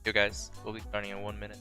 Yo guys, we'll be starting in 1 minute.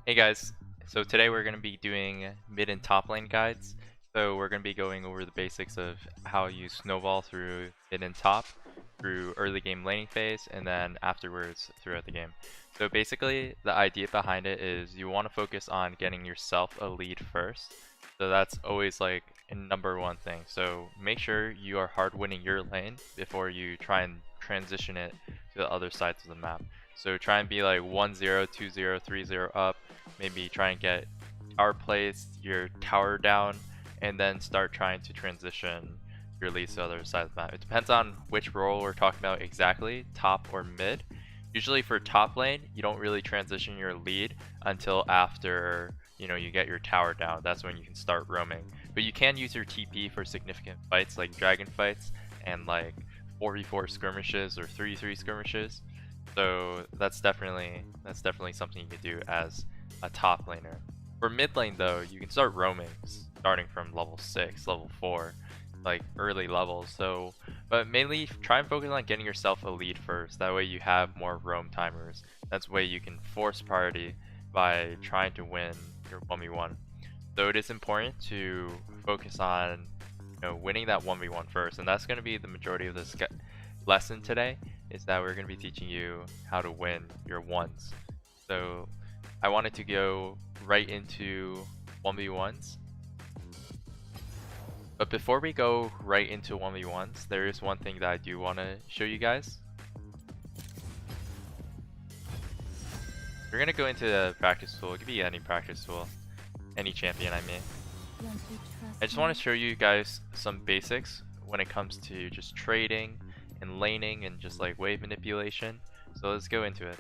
Hey guys, so today we're going to be doing mid and top lane guides. So we're going to be going over the basics of how you snowball through mid and top, through early game laning phase, and then afterwards throughout the game. So basically the idea behind it is you want to focus on getting yourself a lead first. So that's always like a #1 thing. So make sure you are hard winning your lane before you try and transition it to the other sides of the map. So try and be like 1-0, 2-0, 3-0 up, maybe try and get tower placed, your tower down, and then start trying to transition your lead to the other side of the map. It depends on which role we're talking about exactly, top or mid. Usually for top lane, you don't really transition your lead until after you get your tower down. That's when you can start roaming. But you can use your TP for significant fights like dragon fights and like 4v4 skirmishes or 3v3 skirmishes. So that's definitely something you can do as a top laner. For mid lane though, you can start roaming starting from level 6, level 4, like early levels. So, but mainly try and focus on getting yourself a lead first. That way you have more roam timers. That's the way you can force priority by trying to win your 1v1. So it is important to focus on winning that 1v1 first, and that's going to be the majority of this lesson today. Is that we're going to be teaching you how to win your ones. So I wanted to go right into 1v1s. But before we go right into 1v1s, there is one thing that I do want to show you guys. We're going to go into the practice tool. It could be any practice tool. Any champion, I mean. I just want to show you guys some basics when it comes to just trading and laning and just like wave manipulation. So let's go into it.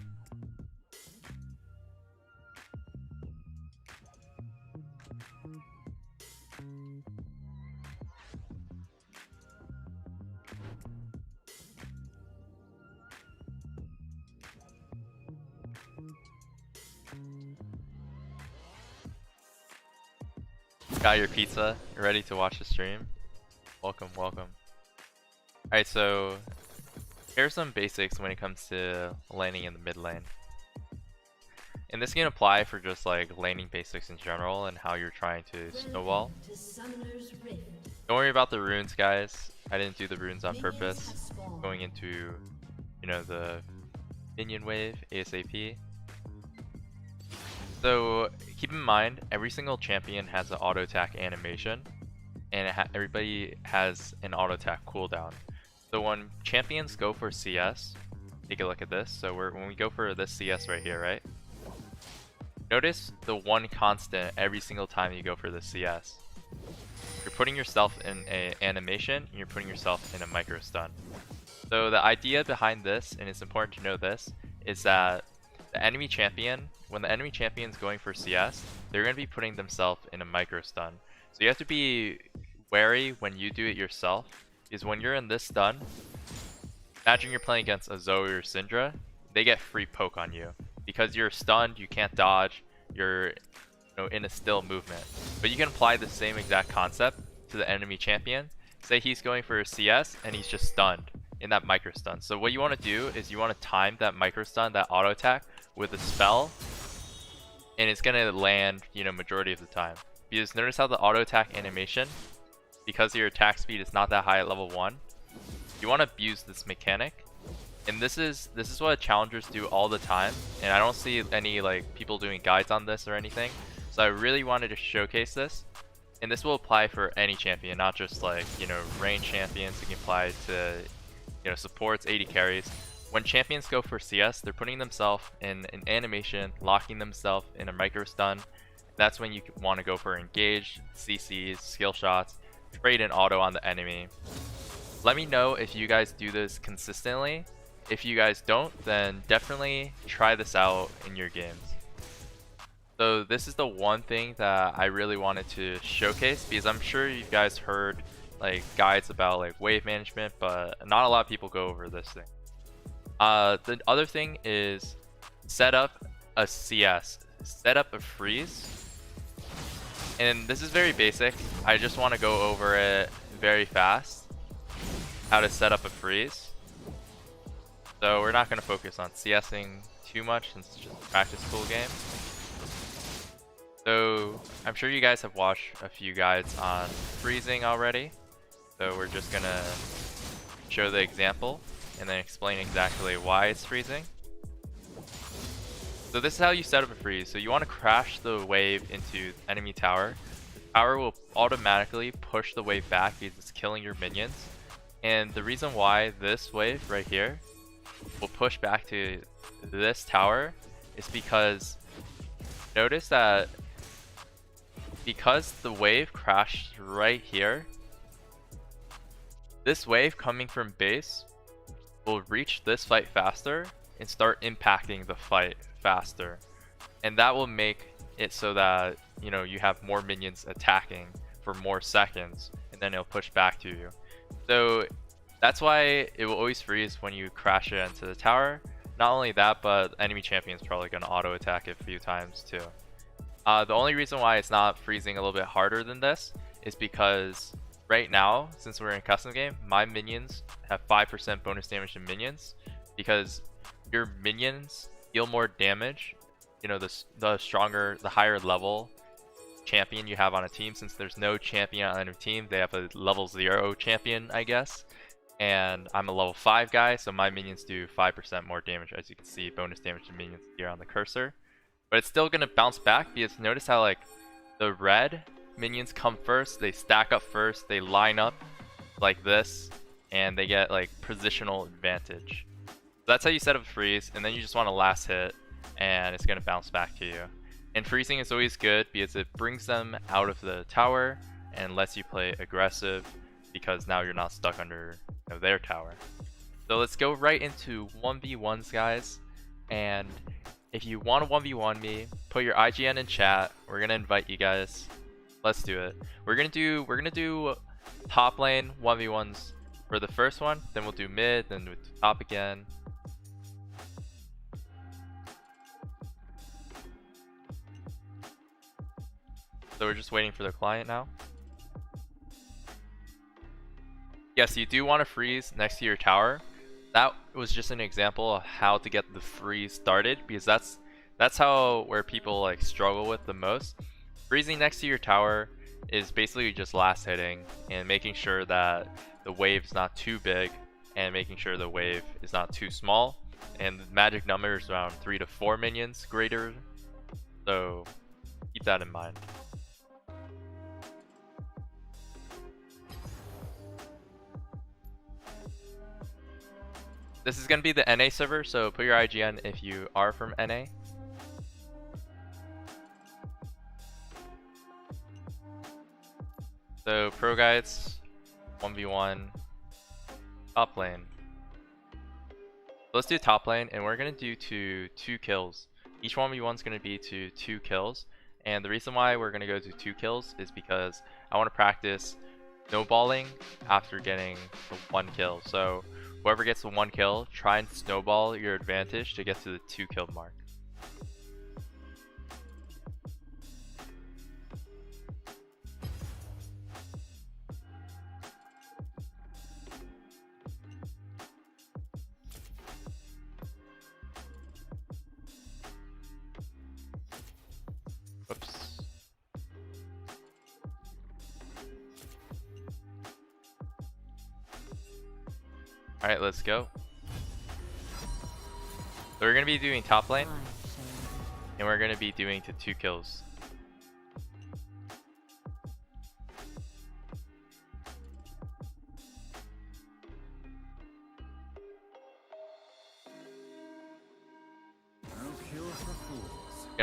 Got your pizza? You're ready to watch the stream? Welcome, welcome. Alright, so here's some basics when it comes to laning in the mid lane. And this can apply for just like laning basics in general and how you're trying to snowball. Don't worry about the runes, guys. I didn't do the runes on purpose. Going into, the minion wave ASAP. So keep in mind, every single champion has an auto attack animation, and everybody has an auto attack cooldown. So when champions go for CS, take a look at this. So when we go for this CS right here, right? Notice the one constant every single time you go for the CS. You're putting yourself in an animation, and you're putting yourself in a micro stun. So the idea behind this, and it's important to know this, is that the enemy champion, when the enemy champion is going for CS, they're going to be putting themselves in a micro stun. So you have to be wary when you do it yourself, is when you're in this stun, imagine you're playing against a Zoe or Syndra, they get free poke on you. Because you're stunned, you can't dodge, you're in a still movement. But you can apply the same exact concept to the enemy champion. Say he's going for a CS and he's just stunned in that micro stun. So what you want to do is you want to time that micro stun, that auto attack, with a spell, and it's gonna land, majority of the time. Because notice how the auto attack animation, because your attack speed is not that high at level 1, you want to abuse this mechanic. And this is what challengers do all the time, and I don't see any like people doing guides on this or anything. So I really wanted to showcase this, and this will apply for any champion, not just like range champions. It can apply to supports, AD carries. when champions go for CS, they're putting themselves in an animation, locking themselves in a micro stun. That's when you want to go for engage, CCs, skill shots, trade an auto on the enemy. Let me know if you guys do this consistently. If you guys don't, then definitely try this out in your games. So this is the one thing that I really wanted to showcase, because I'm sure you guys heard like guides about like wave management, but not a lot of people go over this thing. The other thing is set up a CS, set up a freeze. And this is very basic. I just want to go over it very fast. How to set up a freeze. So we're not going to focus on CSing too much since it's just a practice pool game. So I'm sure you guys have watched a few guides on freezing already. So we're just going to show the example and then explain exactly why it's freezing. So this is how you set up a freeze. So you want to crash the wave into enemy tower. The tower will automatically push the wave back because it's killing your minions. And the reason why this wave right here will push back to this tower is because notice that because the wave crashed right here, this wave coming from base will reach this fight faster and start impacting the fight faster, and that will make it so that you have more minions attacking for more seconds, and then it'll push back to you. So that's why it will always freeze when you crash it into the tower. Not only that, but enemy champion's probably going to auto attack it a few times too. The only reason why it's not freezing a little bit harder than this is because right now, since we're in custom game, my minions have 5% bonus damage to minions, because your minions deal more damage, the stronger, the higher level champion you have on a team. Since there's no champion on a team, they have a level 0 champion, I guess. And I'm a level 5 guy, so my minions do 5% more damage, as you can see, bonus damage to minions here on the cursor. But it's still going to bounce back, because notice how like the red minions come first, they stack up first, they line up like this, and they get like positional advantage. That's how you set up a freeze, and then you just want to last hit, and it's going to bounce back to you. And freezing is always good because it brings them out of the tower and lets you play aggressive, because now you're not stuck under their tower. So let's go right into 1v1's, guys. And if you want to 1v1 me, put your IGN in chat. We're gonna invite you guys. Let's do it. We're gonna do top lane 1v1's for the first one. Then we'll do mid. Then we'll do top again. So we're just waiting for the client now. Yes, you do want to freeze next to your tower. That was just an example of how to get the freeze started, because that's how where people like struggle with the most. Freezing next to your tower is basically just last hitting and making sure that the wave's not too big and making sure the wave is not too small. And the magic number is around 3 to 4 minions greater, so keep that in mind. This is going to be the NA server, so put your IGN if you are from NA. So ProGuides, 1v1, top lane. Let's do top lane, and we're going to do to 2 kills. Each 1v1 is going to be to 2 kills. And the reason why we're going to go to 2 kills is because I want to practice snowballing after getting the 1 kill. So whoever gets the 1 kill, try and snowball your advantage to get to the 2 kill mark. Oops. Alright, let's go. So we're going to be doing top lane, and we're going to be doing to 2 kills.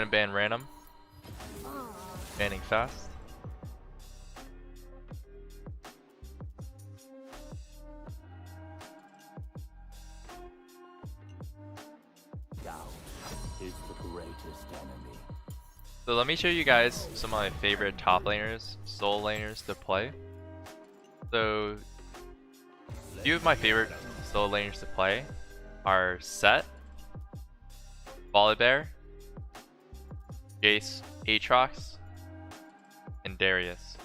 gonna ban random. Banning fast. Doubt is the greatest enemy. So let me show you guys some of my favorite top laners, soul laners to play. So a few of my favorite soul laners to play are Set, Volibear, Jace, Aatrox, and Darius.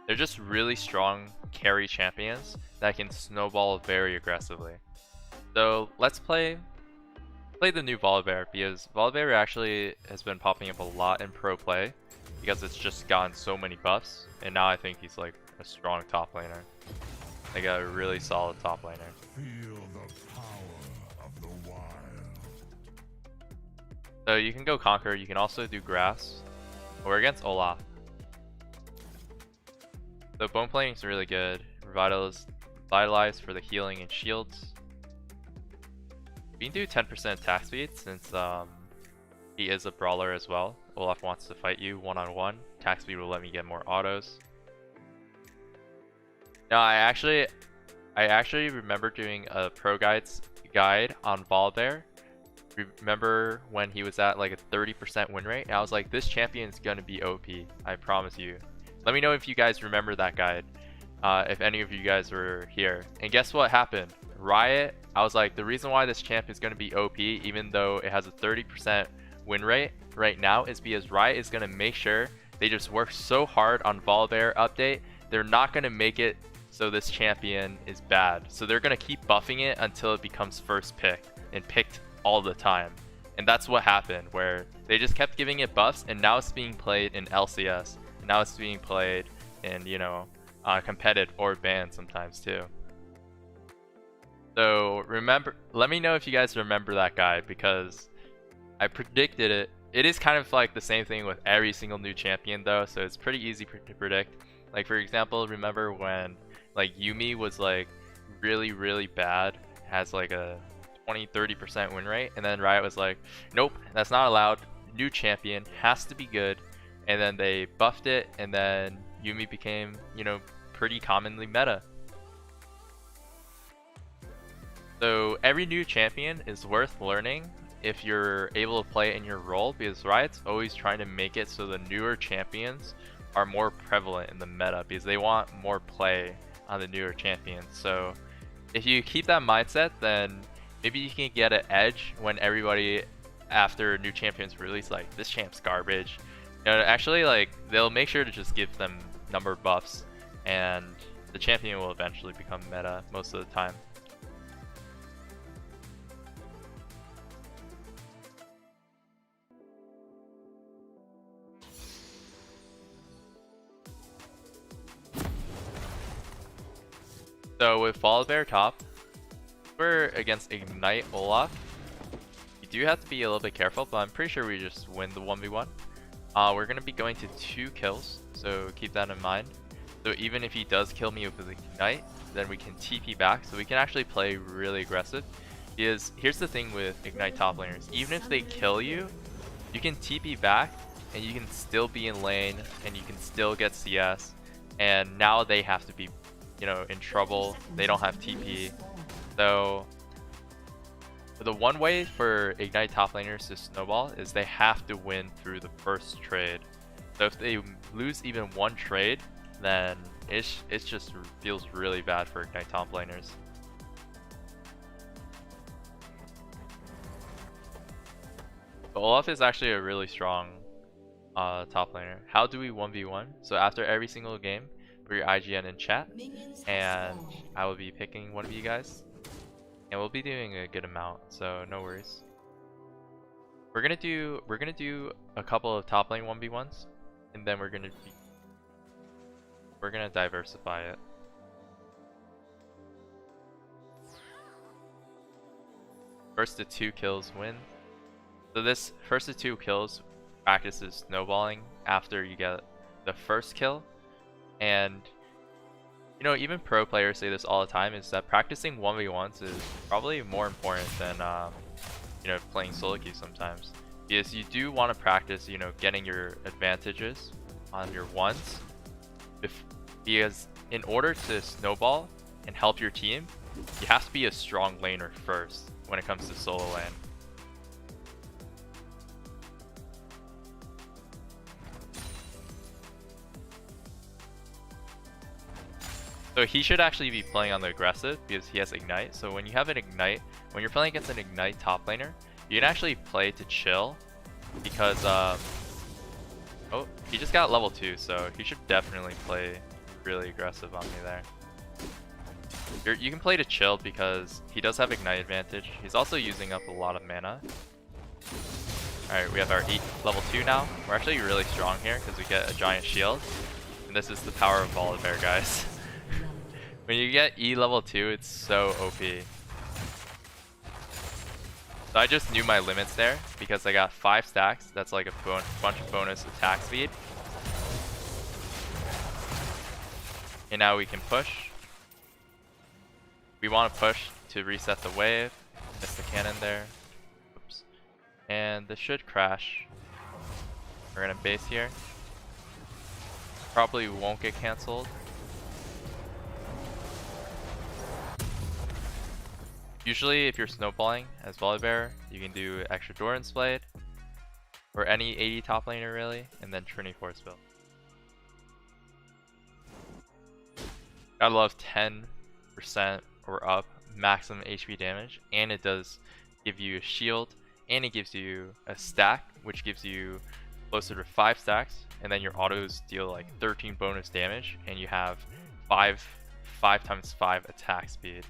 They're just really strong carry champions that can snowball very aggressively. So let's play the new Volibear, because Volibear actually has been popping up a lot in pro play because it's just gotten so many buffs, and now I think he's like a strong top laner. Like a really solid top laner. Feel the power of the wild. So you can go Conquer, you can also do Grass. We're against Olaf. So Bone Plating is really good. Revitalize for the healing and shields. We can do 10% attack speed since he is a brawler as well. Olaf wants to fight you one-on-one. Attack speed will let me get more autos. Now I actually remember doing a ProGuides guide on Volibear. Remember when he was at like a 30% win rate? And I was like, this champion is gonna be OP. I promise you. Let me know if you guys remember that guide. If any of you guys were here. And guess what happened? Riot, I was like, the reason why this champ is going to be OP, even though it has a 30% win rate right now, is because Riot is going to make sure they just work so hard on Volibear update. They're not going to make it so this champion is bad. So they're going to keep buffing it until it becomes first pick and picked all the time. And that's what happened, where they just kept giving it buffs, and now it's being played in LCS. And now it's being played in, you know, competitive or banned sometimes too. So remember, let me know if you guys remember that guide, because I predicted it. It is kind of like the same thing with every single new champion though, so it's pretty easy to predict. Like for example, remember when like Yuumi was like really bad, has like a 20-30% win rate, and then Riot was like, nope, that's not allowed, new champion, has to be good, and then they buffed it, and then Yuumi became, you know, pretty commonly meta. So every new champion is worth learning if you're able to play it in your role, because Riot's always trying to make it so the newer champions are more prevalent in the meta, because they want more play on the newer champions. So if you keep that mindset, then maybe you can get an edge when everybody after new champions release like, this champ's garbage. You know, actually, like, they'll make sure to just give them number buffs, and the champion will eventually become meta most of the time. So with Volibear top, we're against Ignite Olaf. You do have to be a little bit careful, but I'm pretty sure we just win the 1v1. We're going to be going to 2 kills, so keep that in mind. So even if he does kill me with Ignite, then we can TP back, so we can actually play really aggressive. Because here's the thing with Ignite top laners, even if they kill you, you can TP back, and you can still be in lane, and you can still get CS, and now they have to be, you know, in trouble. They don't have TP. So the one way for Ignite top laners to snowball is they have to win through the first trade. So if they lose even one trade, then it just feels really bad for Ignite top laners. But Olaf is actually a really strong top laner. How do we 1v1? So after every single game, put your IGN in chat, and I will be picking one of you guys, and we'll be doing a good amount, so no worries. We're gonna do a couple of top lane 1v1s, and then we're gonna diversify it. First to 2 kills win. So this first to 2 kills practices snowballing after you get the first kill. And you know, even pro players say this all the time, is that practicing 1v1s is probably more important than you know, playing solo queue sometimes. Because you do want to practice, you know, getting your advantages on your ones. Because in order to snowball and help your team, you have to be a strong laner first when it comes to solo lane. So he should actually be playing on the aggressive because he has Ignite. So when you have an Ignite, when you're playing against an Ignite top laner, you can actually play to chill because, oh, he just got level 2, so he should definitely play really aggressive on me there. You can play to chill because he does have Ignite advantage. He's also using up a lot of mana. Alright, we have our level 2 now. We're actually really strong here because we get a giant shield. And this is the power of Volibear, guys. When you get E level 2, it's so OP. So I just knew my limits there because I got 5 stacks. That's like a bunch of bonus attack speed. And now we can push. We want to push to reset the wave. Missed the cannon there. Oops. And this should crash. We're gonna base here. Probably won't get cancelled. Usually if you're snowballing as Volibear, you can do extra Doran's Blade, or any 80 top laner really, and then Trinity Force build. Gotta love 10% or up maximum HP damage, and it does give you a shield, and it gives you a stack, which gives you closer to 5 stacks, and then your autos deal like 13 bonus damage, and you have 5 times 5 attack speed.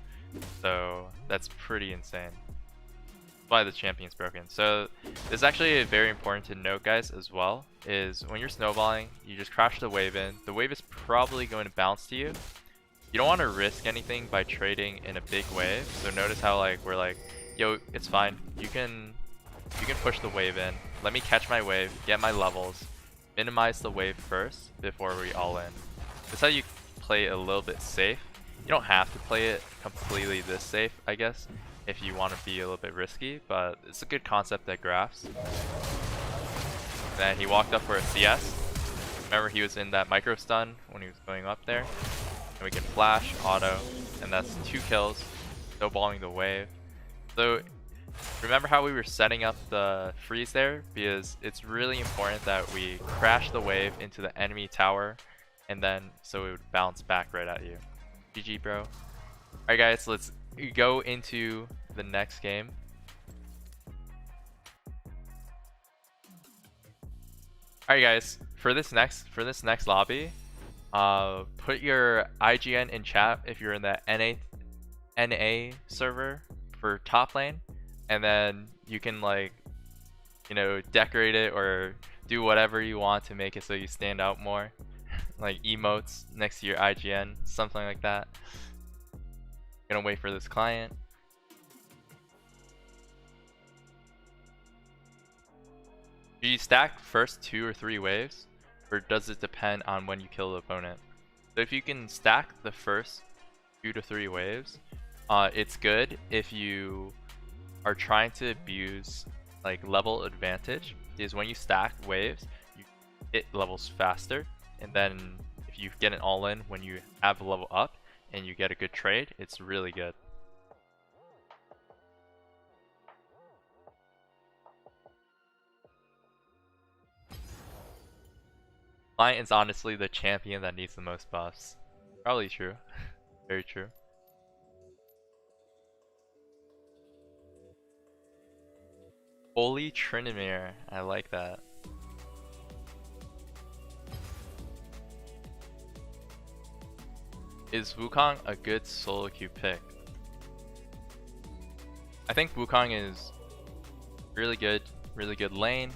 So that's pretty insane. That's why the champion's broken. So this is actually very important to note, guys, as well, is when you're snowballing, you just crash the wave in. The wave is probably going to bounce to you. You don't want to risk anything by trading in a big wave. So notice how like we're like, yo, it's fine. You can push the wave in. Let me catch my wave, get my levels, minimize the wave first before we all in. That's how you play a little bit safe. You don't have to play it completely this safe, I guess, if you want to be a little bit risky, but it's a good concept that graphs. Then he walked up for a CS. Remember, he was in that micro stun when he was going up there. And we can flash, auto, and that's 2 kills, snowballing the wave. So remember how we were setting up the freeze there? Because it's really important that we crash the wave into the enemy tower, and then so it would bounce back right at you. GG, bro. Alright guys, let's go into the next game. Alright guys, for this next lobby, put your IGN in chat if you're in the NA server for top lane, and then you can, like, you know, decorate it or do whatever you want to make it so you stand out more. Like emotes next to your IGN, something like that. Gonna wait for this client. Do you stack first 2 or 3 waves, or does it depend on when you kill the opponent? So if you can stack the first 2 to 3 waves, it's good if you are trying to abuse like level advantage, because when you stack waves, you hit levels faster. And then if you get an all-in when you have a level up and you get a good trade, it's really good. Client is honestly the champion that needs the most buffs. Probably true. Very true. Holy Trinimir, I like that. Is Wukong a good solo queue pick? I think Wukong is really good lane,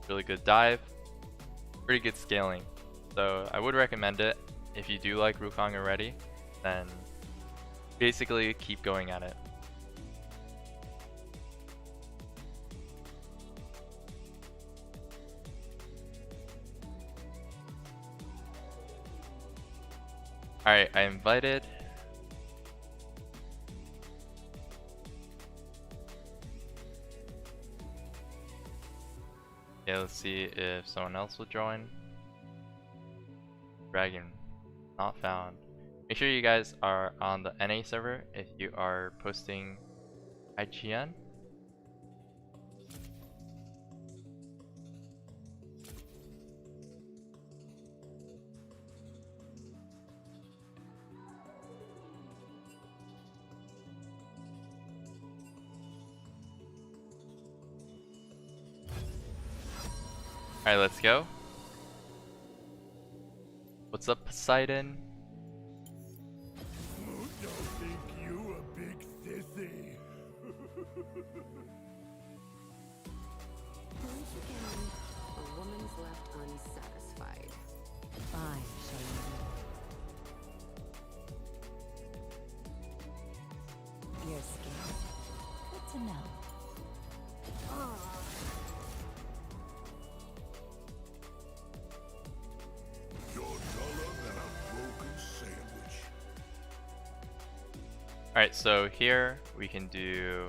really good dive, pretty good scaling. So I would recommend it. If you do like Wukong already, then basically keep going at it. Alright, I invited. Okay, let's see if someone else will join. Dragon, not found. Make sure you guys are on the NA server if you are posting IGN. Alright, let's go. What's up, Poseidon? Don't think you a big sissy. Once again, a woman's left unsatisfied. I shall lead. You're scared. Good to know. You're duller than a broken sandwich. Alright, so here we can do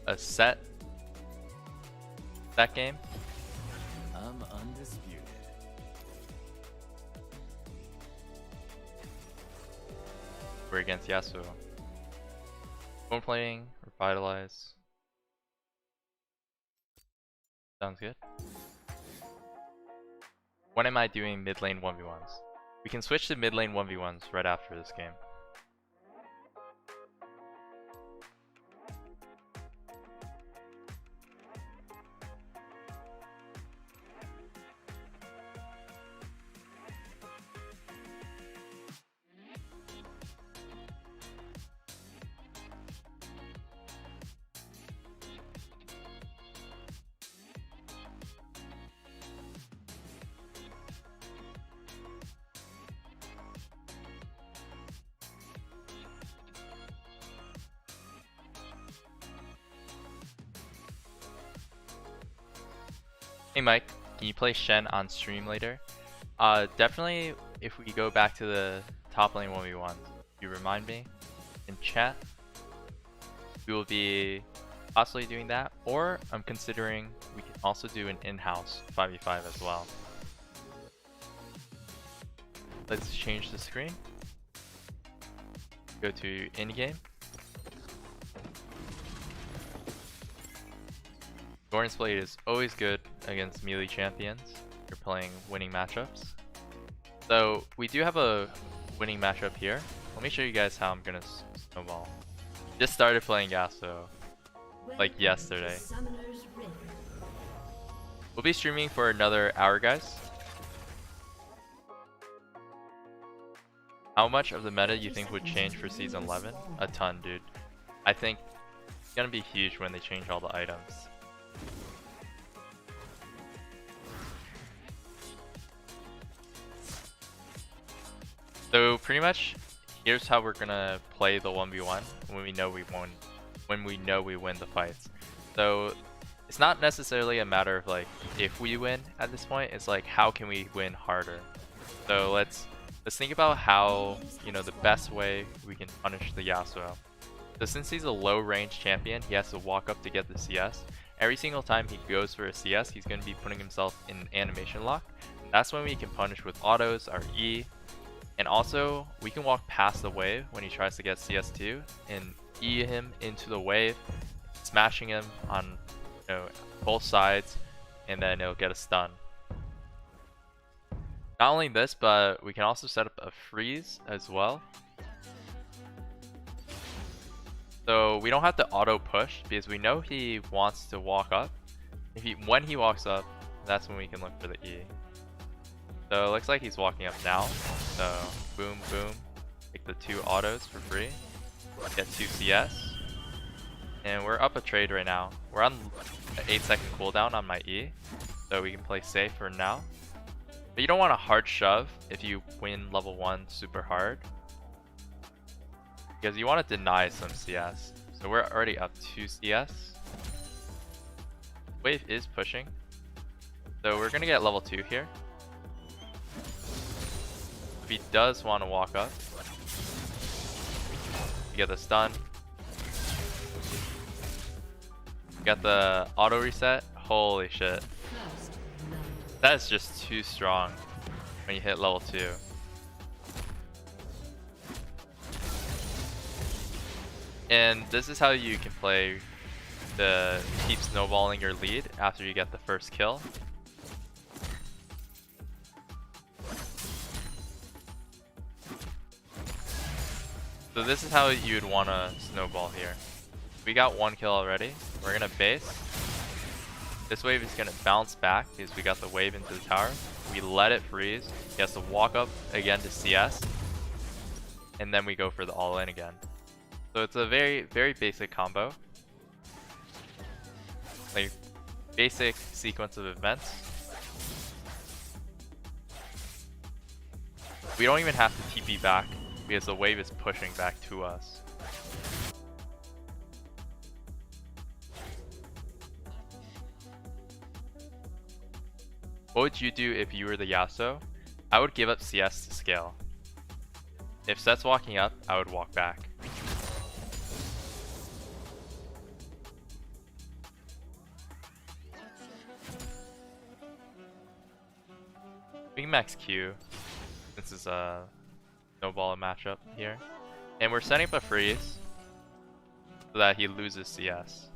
a set game. I'm undisputed. We're against Yasuo. Phone playing, revitalize. Sounds good. When am I doing mid lane 1v1s? We can switch to mid lane 1v1s right after this game. Hey Mike, can you play Shen on stream later? Definitely if we go back to the top lane 1v1, you remind me in chat. We will be possibly doing that, or I'm considering we can also do an in-house 5v5 as well. Let's change the screen. Go to in-game. Gordon's Blade is always good against melee champions. You're playing winning matchups. So we do have a winning matchup here. Let me show you guys how I'm gonna snowball. Just started playing Yasuo like yesterday. We'll be streaming for another hour, guys. How much of the meta you think would change for season 11? A ton, dude. I think it's gonna be huge when they change all the items. So pretty much, here's how we're gonna play the 1v1 when we know we won. When we know we win the fights. So it's not necessarily a matter of like if we win at this point. It's like how can we win harder. So let's think about how, you know, the best way we can punish the Yasuo. So since he's a low range champion, he has to walk up to get the CS. Every single time he goes for a CS, he's going to be putting himself in animation lock. That's when we can punish with autos, our E. And also, we can walk past the wave when he tries to get CS2 and E him into the wave, smashing him on, you know, both sides, and then it'll get a stun. Not only this, but we can also set up a freeze as well. So we don't have to auto push because we know he wants to walk up. When he walks up, that's when we can look for the E. So it looks like he's walking up now. So boom, boom, take the 2 autos for free, get 2 CS, and we're up a trade right now. We're on an 8-second cooldown on my E, so we can play safe for now. But you don't want a hard shove if you win level 1 super hard, because you want to deny some CS. So we're already up 2 CS. Wave is pushing, so we're gonna get level 2 here. If he does want to walk up, you get the stun. Got the auto reset. Holy shit. First blood. That is just too strong when you hit level 2. And this is how you can play to keep snowballing your lead after you get the first kill. So this is how you would want to snowball here. We got 1 kill already. We're gonna base. This wave is gonna bounce back because we got the wave into the tower. We let it freeze. He has to walk up again to CS. And then we go for the all-in again. So it's a very, very basic combo. Like, basic sequence of events. We don't even have to TP back because the wave is pushing back to us. What would you do if you were the Yasuo? I would give up CS to scale. If Set's walking up, I would walk back. We can max Q. This is a Snowball matchup here. And we're setting up a freeze so that he loses CS.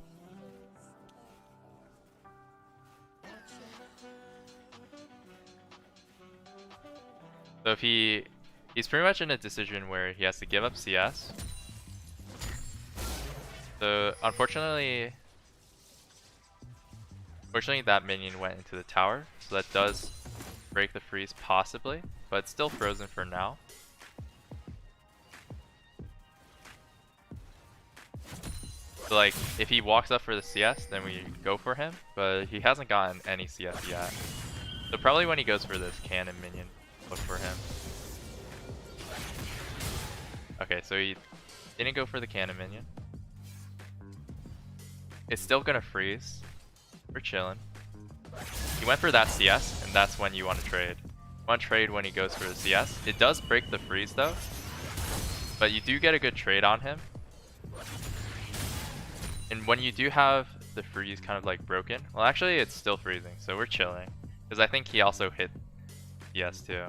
So if he's pretty much in a decision where he has to give up CS. So unfortunately that minion went into the tower, so that does break the freeze possibly, but it's still frozen for now. So like if he walks up for the CS, then we go for him, but he hasn't gotten any CS yet. So probably when he goes for this cannon minion, look for him. Okay, so he didn't go for the cannon minion. It's still gonna freeze. We're chilling. He went for that CS, and that's when you want to trade. You want to trade when he goes for the CS. It does break the freeze though, but you do get a good trade on him. And when you do have the freeze kind of like broken, well actually it's still freezing, so we're chilling. Because I think he also hit CS too.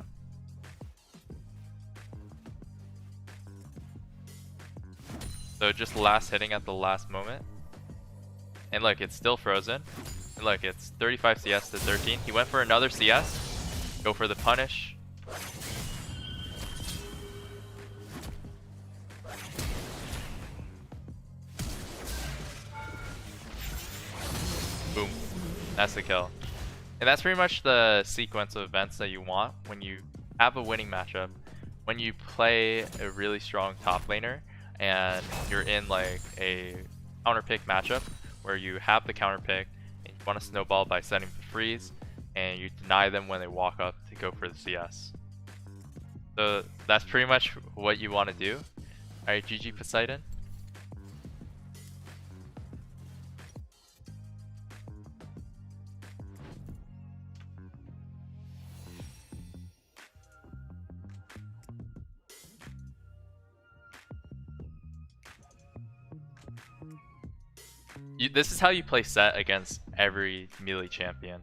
So just last hitting at the last moment. And look, it's still frozen. And look, it's 35 CS to 13. He went for another CS. Go for the punish. Boom. That's the kill. And that's pretty much the sequence of events that you want when you have a winning matchup. When you play a really strong top laner and you're in like a counter pick matchup where you have the counter pick and you want to snowball by setting the freeze and you deny them when they walk up to go for the CS. So that's pretty much what you want to do. Alright, GG Poseidon. This is how you play Set against every melee champion.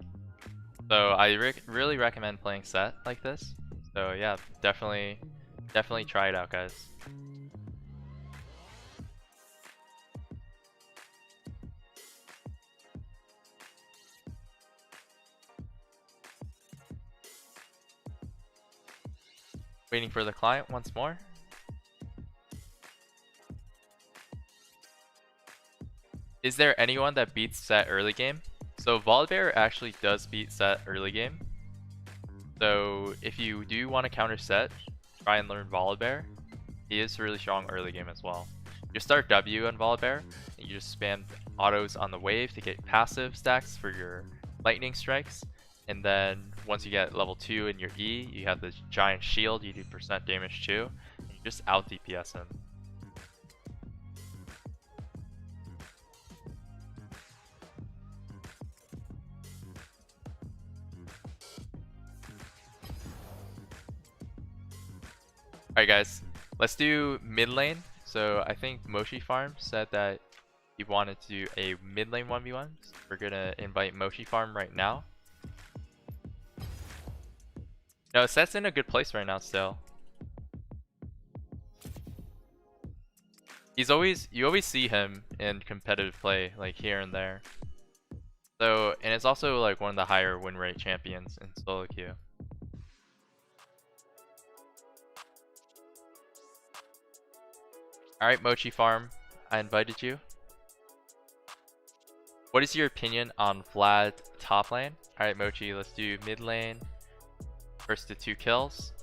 So I really recommend playing Set like this. So yeah, definitely try it out, guys. Waiting for the client once more. Is there anyone that beats Set early game? So Volibear actually does beat Set early game. So if you do want to counter Set, try and learn Volibear. He is really strong early game as well. You start W on Volibear, and you just spam autos on the wave to get passive stacks for your lightning strikes. And then once you get level 2 in your E, you have the giant shield, you do % damage too, and you just out DPS him. Alright guys, let's do mid lane. So I think Moshi Farm said that he wanted to do a mid lane 1v1s. We're gonna invite Mochi Farm right now. No, Seth's in a good place right now still. You always see him in competitive play, like here and there. So, and it's also like one of the higher win rate champions in solo queue. Alright, Mochi Farm, I invited you. What is your opinion on Vlad top lane? Alright, Mochi, let's do mid lane. First to 2 kills.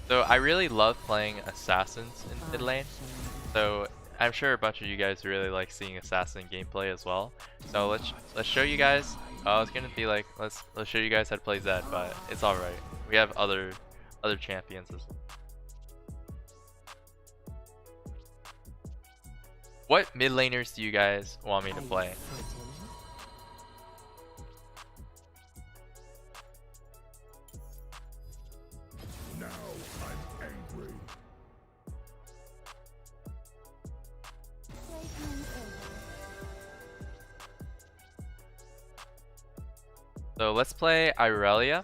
So I really love playing assassins in mid lane. So I'm sure a bunch of you guys really like seeing assassin gameplay as well. So let's show you guys. I was gonna be like, let's show you guys how to play Zed, but it's all right. We have other champions as well. What mid laners do you guys want me to play? Now I'm angry. So let's play Irelia.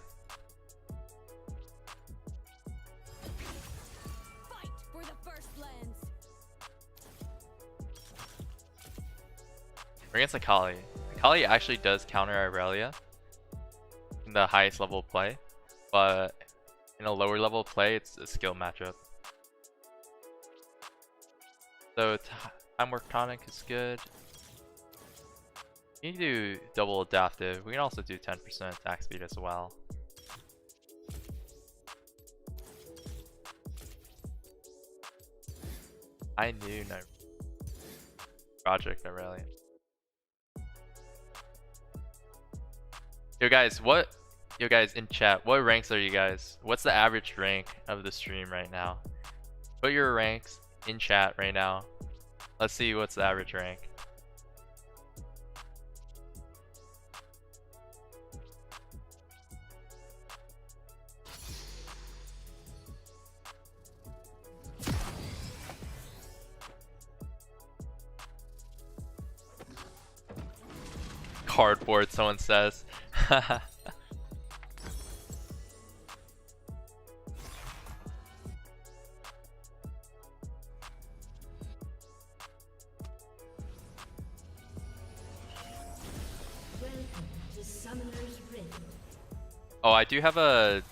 Fight for the first lens. We're against Akali. Akali actually does counter Irelia in the highest level of play, but in a lower level of play, it's a skill matchup. So time work tonic is good. You can do double adaptive. We can also do 10% attack speed as well. I knew no Project Aurelian. Yo guys in chat, what ranks are you guys? What's the average rank of the stream right now? Put your ranks in chat right now. Let's see what's the average rank. Cardboard, someone says. Oh, I do have a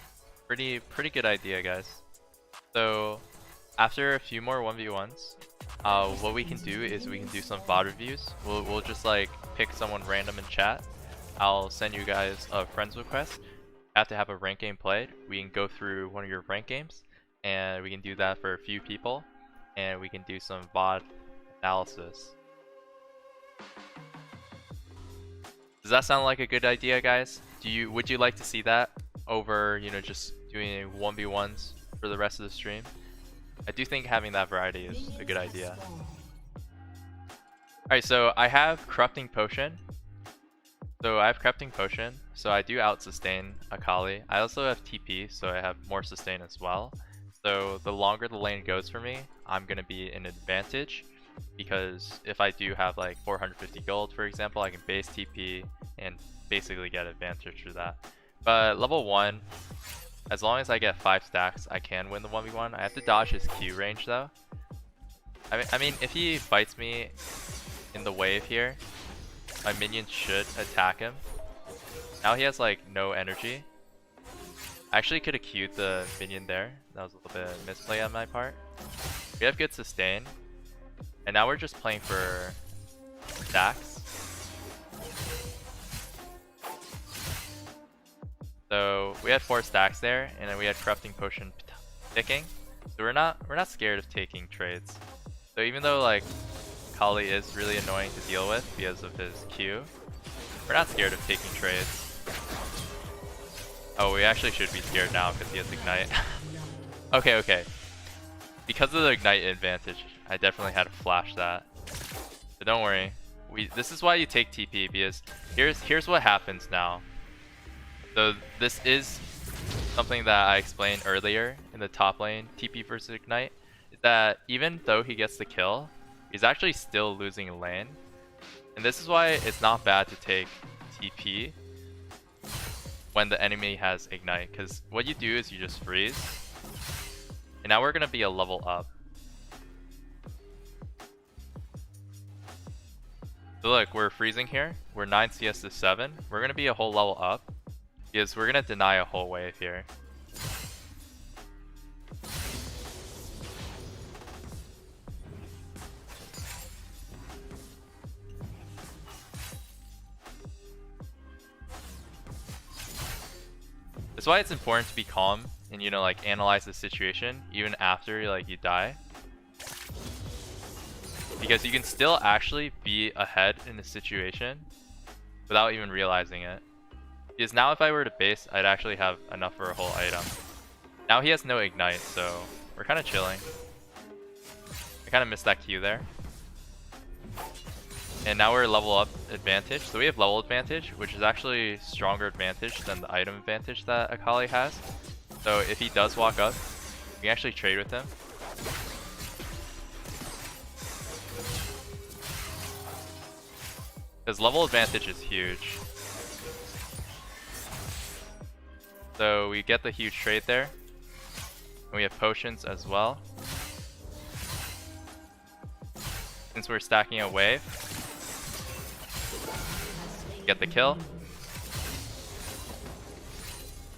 pretty good idea, guys. So after a few more 1v1s, what we can do is we can do some VOD reviews. We'll just like pick someone random in chat. I'll send you guys a friends request. After have a rank game played, we can go through one of your rank games, and we can do that for a few people, and we can do some VOD analysis. Does that sound like a good idea, guys? Would you like to see that over, you know, just doing 1v1s for the rest of the stream? I do think having that variety is a good idea. Alright, so I have Corrupting Potion. So I do out sustain Akali. I also have TP, so I have more sustain as well. So the longer the lane goes for me, I'm gonna be in advantage, because if I do have like 450 gold, for example, I can base TP and basically get advantage through that. But level 1, as long as I get 5 stacks, I can win the 1v1. I have to dodge his Q range though. I mean, if he fights me in the wave here, my minions should attack him. Now he has like no energy. I actually could have queued the minion there. That was a little bit of misplay on my part. We have good sustain. And now we're just playing for stacks. So we had 4 stacks there, and then we had Corrupting Potion picking. So we're not scared of taking trades. So even though like Kali is really annoying to deal with because of his Q, we're not scared of taking trades. Oh, we actually should be scared now because he has Ignite. Okay. Because of the Ignite advantage, I definitely had to flash that. So don't worry. This is why you take TP, because here's what happens now. So this is something that I explained earlier in the top lane TP versus Ignite, is that even though he gets the kill, He's actually still losing lane. And this is why it's not bad to take TP when the enemy has Ignite. Because what you do is you just freeze. And now we're going to be a level up. So look, we're freezing here. We're 9 CS to 7. We're going to be a whole level up. Because we're going to deny a whole wave here. That's why it's important to be calm and, you know, like analyze the situation even after like you die. Because you can still actually be ahead in the situation without even realizing it. Because now if I were to base, I'd actually have enough for a whole item. Now he has no Ignite, so we're kind of chilling. I kind of missed that Q there. And now we're level up advantage. So we have level advantage, which is actually stronger advantage than the item advantage that Akali has. So if he does walk up, we can actually trade with him. Because level advantage is huge. So we get the huge trade there. And we have potions as well. Since we're stacking a wave, get the kill.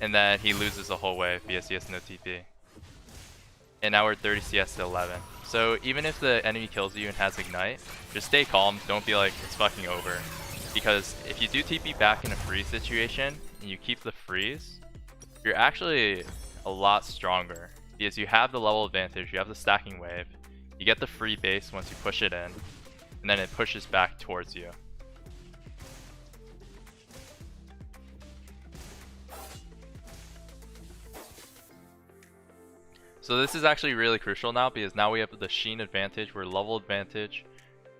And then he loses a whole wave because he has no TP. And now we're 30 CS to 11. So even if the enemy kills you and has Ignite, just stay calm, don't be like, it's fucking over. Because if you do TP back in a freeze situation, and you keep the freeze, you're actually a lot stronger. Because you have the level advantage, you have the stacking wave, you get the free base once you push it in, and then it pushes back towards you. So this is actually really crucial now because now we have the Sheen advantage, we're level advantage.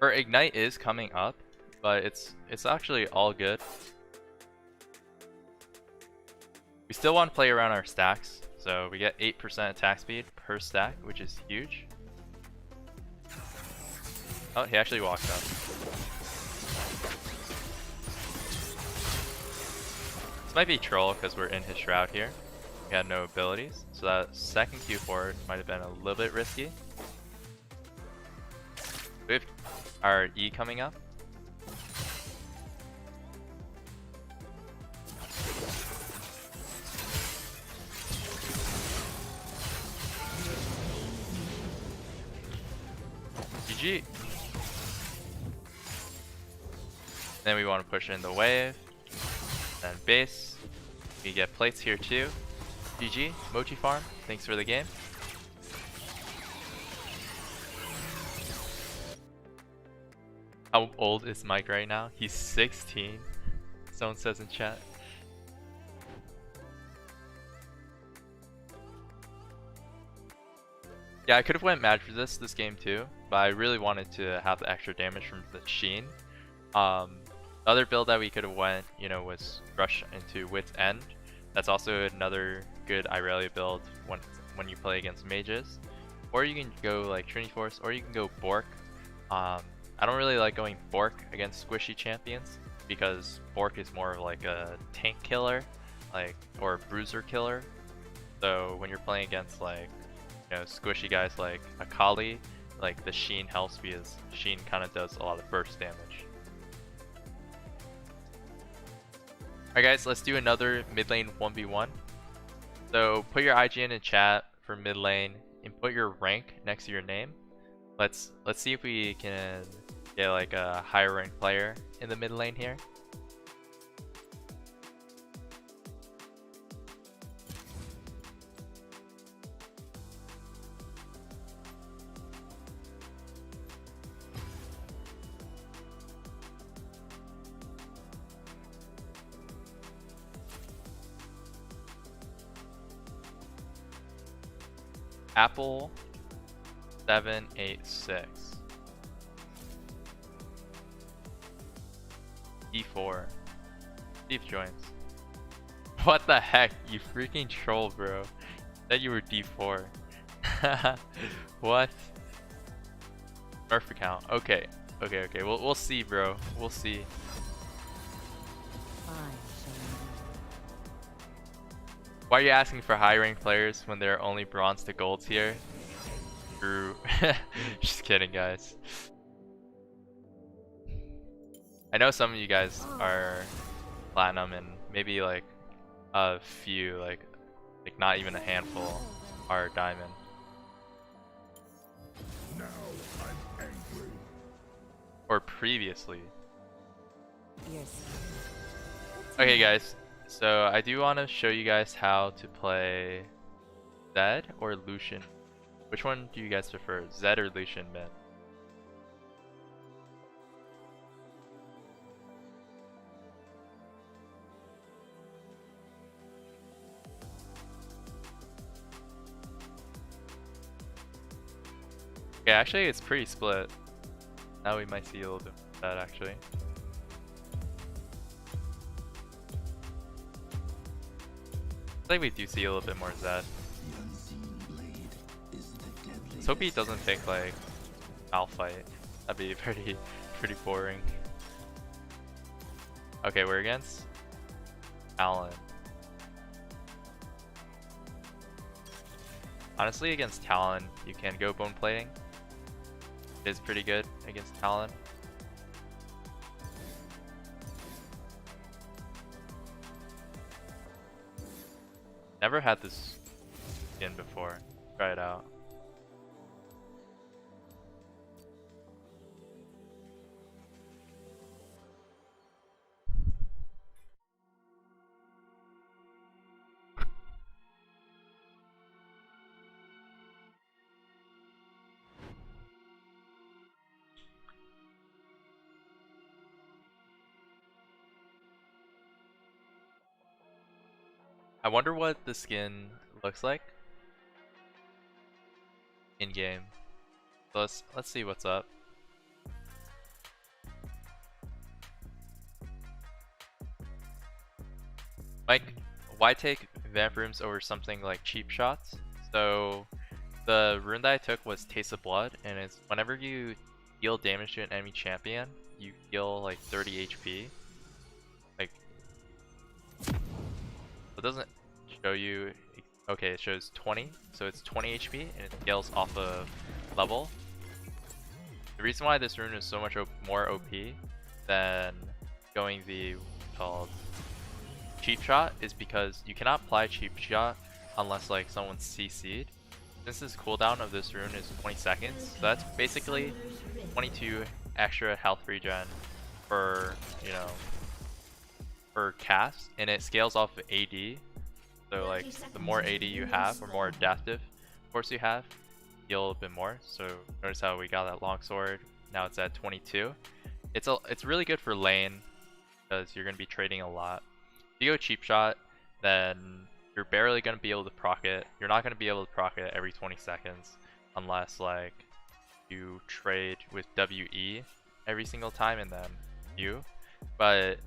Our Ignite is coming up, but it's actually all good. We still want to play around our stacks, so we get 8% attack speed per stack, which is huge. Oh, he actually walked up. This might be troll because we're in his shroud here. We had no abilities, so that second Q forward might have been a little bit risky. We have our E coming up. GG. Then we want to push in the wave, then base. We get plates here too. GG, Mochi Farm, thanks for the game. How old is Mike right now? He's 16. Someone says in chat. Yeah, I could have went mad for this game too, but I really wanted to have the extra damage from the Sheen. The other build that we could have went, you know, was Rush into Wit's End. That's also another good Irelia build when you play against mages. Or you can go like Trinity Force, or you can go Bork. I don't really like going Bork against squishy champions because Bork is more of like a tank killer, or a bruiser killer. So when you're playing against like, you know, squishy guys like Akali, like the Sheen helps because Sheen kind of does a lot of burst damage. Alright guys, let's do another mid lane 1v1. So put your IGN in chat for mid lane and put your rank next to your name. Let's see if we can get like a higher ranked player in the mid lane here. Apple 786. D4. Steve joins. What the heck? You freaking troll, bro. Said you were D4. What? Nerf account. Okay. Okay. We'll see, bro. We'll see. I shall lead. Why are you asking for high ranked players when there are only bronze to golds here? True. Just kidding, guys. I know some of you guys are platinum and maybe like a few, like not even a handful are diamond. Now I'm angry. Or previously. Yes. Okay guys, so I do want to show you guys how to play Zed or Lucian. Which one do you guys prefer, Zed or Lucian, man? Okay, actually it's pretty split. Now we might see a little bit of that actually. I think we do see a little bit more Zed. Let's hope he doesn't pick like Malphite. That'd be pretty boring. Okay, we're against Talon. Honestly, against Talon, you can go bone plating. It is pretty good against Talon. Never had this skin before. Try it out. I wonder what the skin looks like in game. So let's see what's up. Mike, why take vamp rooms over something like cheap shots? So the rune that I took was Taste of Blood, and it's whenever you deal damage to an enemy champion, you heal like 30 HP. Like, it doesn't show you. Okay, it shows 20, so it's 20 HP, and it scales off of level. The reason why this rune is so much more OP than going the called cheap shot is because you cannot apply cheap shot unless like someone's CC'd. Since this cooldown of this rune is 20 seconds, so that's basically 22 extra health regen per, you know, per cast, and it scales off of AD. So like the more AD you have, or more adaptive force you have, heal a little bit more. So notice how we got that longsword. Now it's at 22. It's really good for lane because you're gonna be trading a lot. If you go cheap shot, then you're barely gonna be able to proc it. You're not gonna be able to proc it every 20 seconds unless like you trade with WE every single time and then Q. But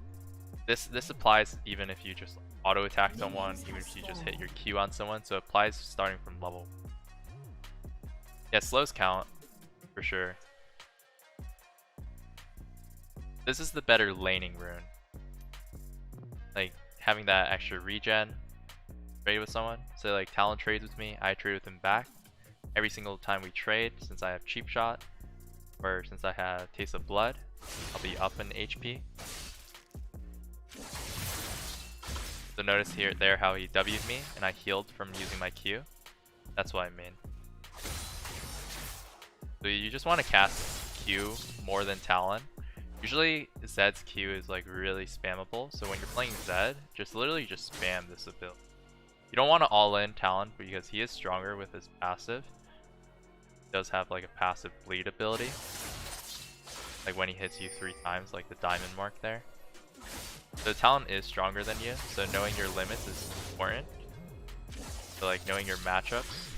this applies even if you just auto attack someone, even if you just hit your Q on someone, so it applies starting from level. Yeah, slows count for sure. This is the better laning rune. Like having that extra regen, trade with someone. So like Talon trades with me, I trade with him back. Every single time we trade, since I have cheap shot, or since I have Taste of Blood, I'll be up in HP. So notice there how he W'd me and I healed from using my Q. That's what I mean. So you just want to cast Q more than Talon. Usually Zed's Q is like really spammable, so when you're playing Zed, literally just spam this ability. You don't want to all-in Talon because he is stronger with his passive. He does have like a passive bleed ability. Like when he hits you 3 times, like the diamond mark there. So Talon is stronger than you, so knowing your limits is important. So like knowing your matchups,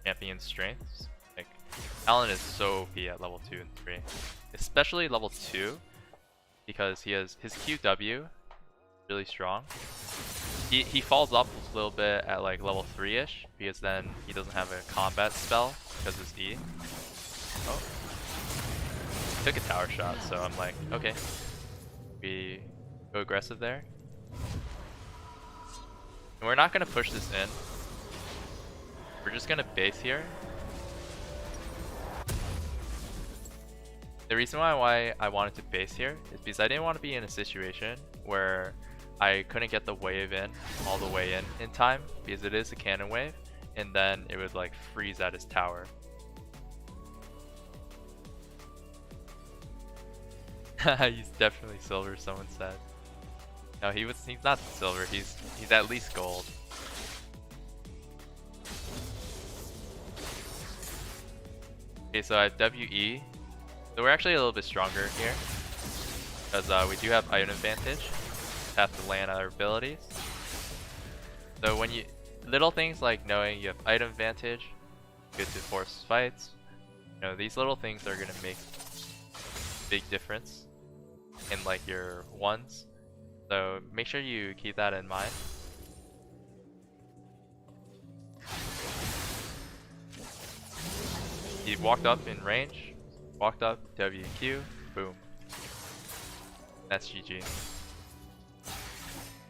champion strengths. Like Talon is so OP at level 2 and 3. Especially level 2, because he has his QW really strong. He falls off a little bit at like level 3ish, because then he doesn't have a combat spell because his E. Oh. took a tower shot, so I'm like, okay, we go aggressive there. And we're not gonna push this in. We're just gonna base here. The reason why I wanted to base here is because I didn't want to be in a situation where I couldn't get the wave in all the way in time, because it is a cannon wave, and then it would like freeze at his tower. He's definitely silver, someone said. No, he's not silver, he's at least gold. Okay, so I have WE. So we're actually a little bit stronger here, because we do have item advantage. Have to land our abilities. So when you little things like knowing you have item advantage, good to force fights. You know, these little things are gonna make big difference in like your ones. So make sure you keep that in mind. He walked up in range, walked up, W and Q, boom. That's GG.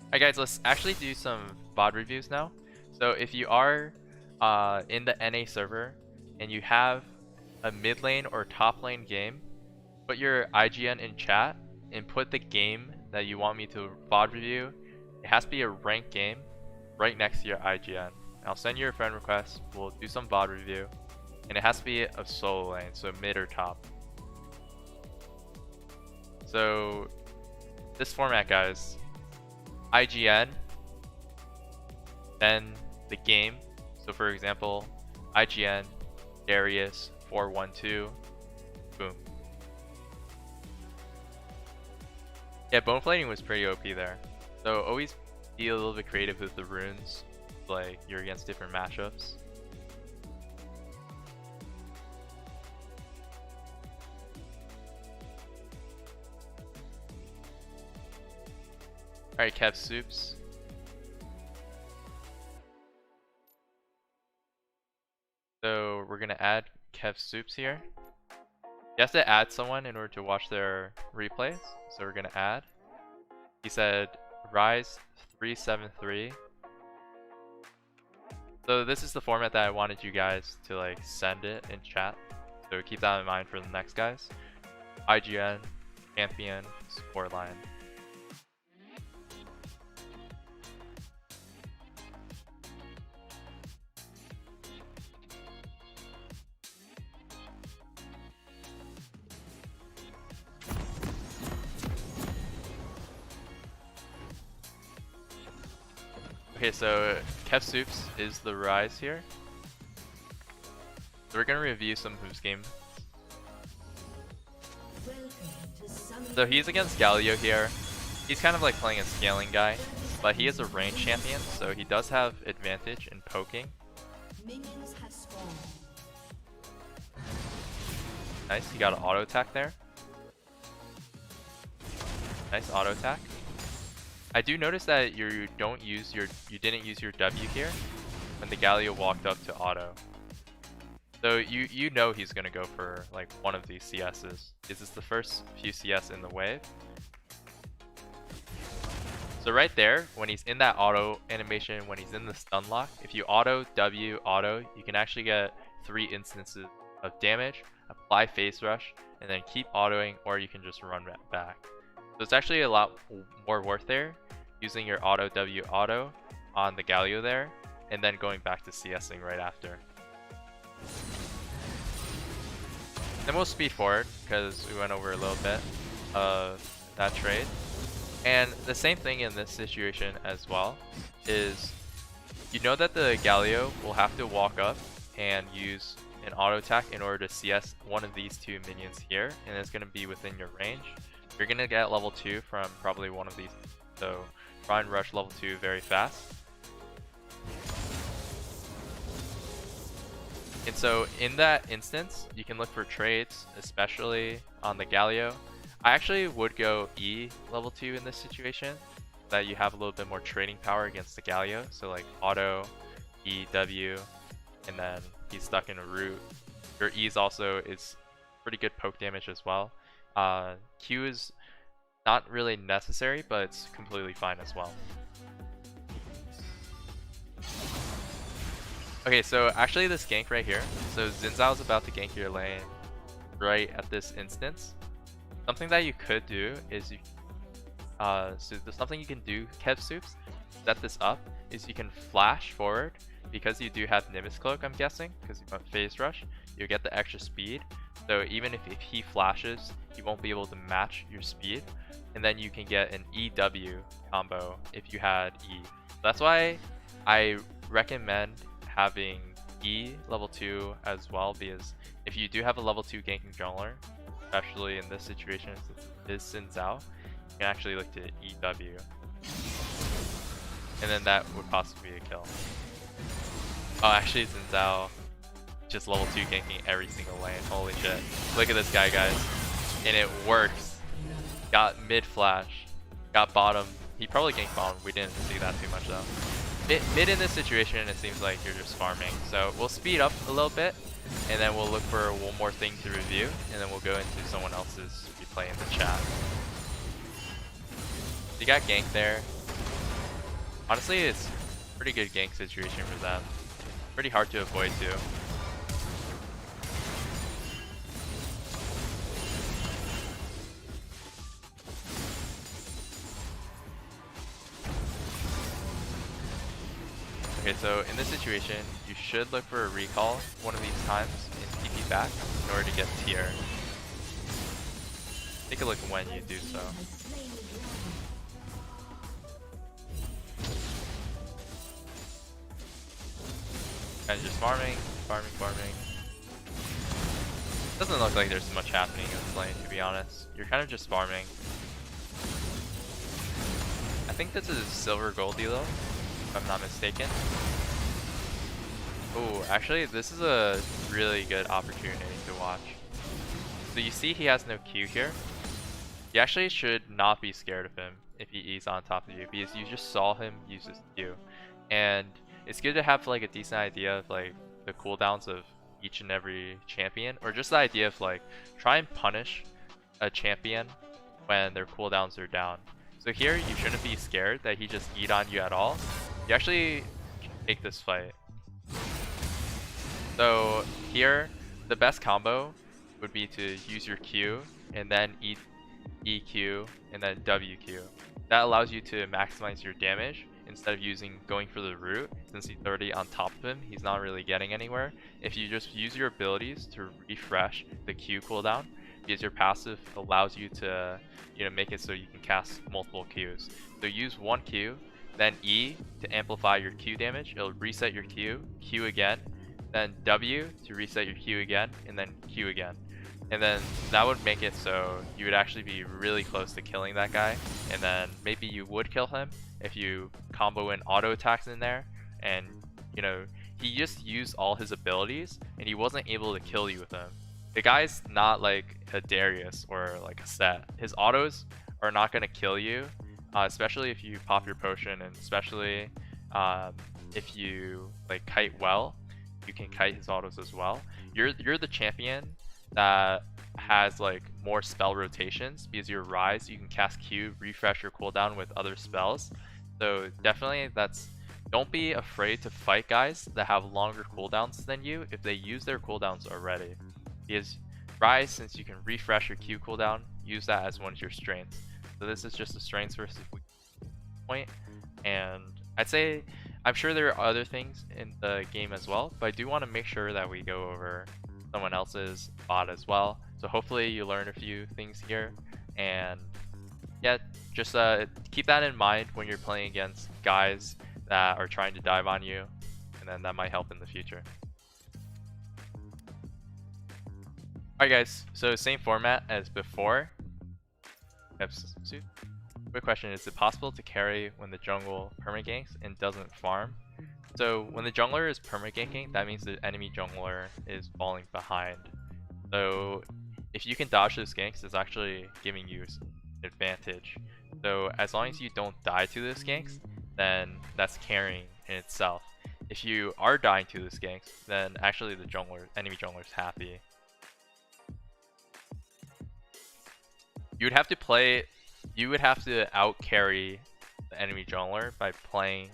Alright guys, let's actually do some VOD reviews now. So if you are in the NA server and you have a mid lane or top lane game, put your IGN in chat and put the game that you want me to VOD review. It has to be a ranked game right next to your IGN. I'll send you a friend request, we'll do some VOD review. And it has to be a solo lane, so mid or top. So this format, guys, IGN, then the game. So for example, IGN, Darius, 412, boom. Yeah, bone plating was pretty OP there. So always be a little bit creative with the runes, like you're against different matchups. Alright, Kev Soups. So we're gonna add Kev Soups here. You have to add someone in order to watch their replays. So we're gonna add. He said Rise 373. So this is the format that I wanted you guys to like send it in chat. So keep that in mind for the next guys. IGN, Champion, Support Line. Okay, so Kev Soups is the Rise here. So we're gonna review some of his game. So he's against Galio here. He's kind of like playing a scaling guy, but he is a range champion, so he does have advantage in poking. Nice, he got an auto attack there. Nice auto attack. I do notice that you didn't use your W here when the Galio walked up to auto. So you know he's gonna go for like one of these CSs. This is the first few CS in the wave. So right there, when he's in that auto animation, when he's in the stun lock, if you auto W auto, you can actually get 3 instances of damage, apply phase rush, and then keep autoing, or you can just run back. So it's actually a lot more worth there, using your auto W auto on the Galio there, and then going back to CSing right after. Then we'll speed forward, because we went over a little bit of that trade. And the same thing in this situation as well, is you know that the Galio will have to walk up and use an auto attack in order to CS one of these 2 minions here, and it's going to be within your range. You're going to get level 2 from probably one of these, so try and rush level 2 very fast. And so in that instance, you can look for trades, especially on the Galio. I actually would go E level 2 in this situation, that you have a little bit more trading power against the Galio. So like auto, E, W, and then he's stuck in a root. Your E's also is pretty good poke damage as well. Q is not really necessary, but it's completely fine as well. Okay, so actually this gank right here, so Xin Zhao's about to gank your lane right at this instance. Something that you could do is you, so there's something you can do, Kev Soups, set this up, is you can flash forward, because you do have Nimbus Cloak, I'm guessing, because you went Phase Rush, you get the extra speed. So even if he flashes, he won't be able to match your speed. And then you can get an EW combo if you had E. That's why I recommend having E level 2 as well, because if you do have a level 2 ganking jungler, especially in this situation since it is Xin Zhao, you can actually look to EW. And then that would possibly be a kill. Oh, actually Xin Zhao just level 2 ganking every single lane. Holy shit. Look at this guy, guys. And it works. Got mid flash. Got bottom. He probably ganked bottom. We didn't see that too much though. Mid in this situation, it seems like you're just farming. So we'll speed up a little bit. And then we'll look for one more thing to review. And then we'll go into someone else's replay in the chat. You got ganked there. Honestly, it's a pretty good gank situation for them. Pretty hard to avoid too. Okay, so in this situation, you should look for a recall one of these times and TP back in order to get tier. Take a look when you do so. Kind of just farming. Doesn't look like there's much happening in this lane, to be honest. You're kind of just farming. I think this is silver gold elo, if I'm not mistaken. Oh, actually, this is a really good opportunity to watch. So you see he has no Q here. You actually should not be scared of him if he E's on top of you, because you just saw him use his Q. And it's good to have like a decent idea of like the cooldowns of each and every champion, or just the idea of like try and punish a champion when their cooldowns are down. So here you shouldn't be scared that he just E'd on you at all. You actually can take this fight. So here the best combo would be to use your Q and then EQ and then WQ. That allows you to maximize your damage instead of going for the root. Since he's already on top of him, he's not really getting anywhere. If you just use your abilities to refresh the Q cooldown, because your passive allows you to make it so you can cast multiple Qs. So use one Q, then E to amplify your Q damage. It'll reset your Q, Q again, then W to reset your Q again, and then Q again. And then that would make it so you would actually be really close to killing that guy. And then maybe you would kill him if you combo in auto attacks in there. And he just used all his abilities and he wasn't able to kill you with them. The guy's not like a Darius or like a Set. His autos are not going to kill you, especially if you pop your potion, and especially if you like kite well, you can kite his autos as well. You're the champion that has like more spell rotations, because your Rise, you can cast Q, refresh your cooldown with other spells. So definitely don't be afraid to fight guys that have longer cooldowns than you if they use their cooldowns already. Because Rise, since you can refresh your Q cooldown, use that as one of your strengths. So this is just a strengths versus weak point. And I'm sure there are other things in the game as well, but I do want to make sure that we go over someone else's bot as well. So hopefully you learn a few things here, and yeah, just keep that in mind when you're playing against guys that are trying to dive on you, and then that might help in the future. Alright guys, so same format as before. Quick question, is it possible to carry when the jungle permaganks and doesn't farm? So when the jungler is permaganking, that means the enemy jungler is falling behind. So if you can dodge those ganks, it's actually giving you an advantage. So as long as you don't die to those ganks, then that's carrying in itself. If you are dying to those ganks, then actually the enemy jungler is happy. you would have to play, you would have to out carry the enemy jungler by playing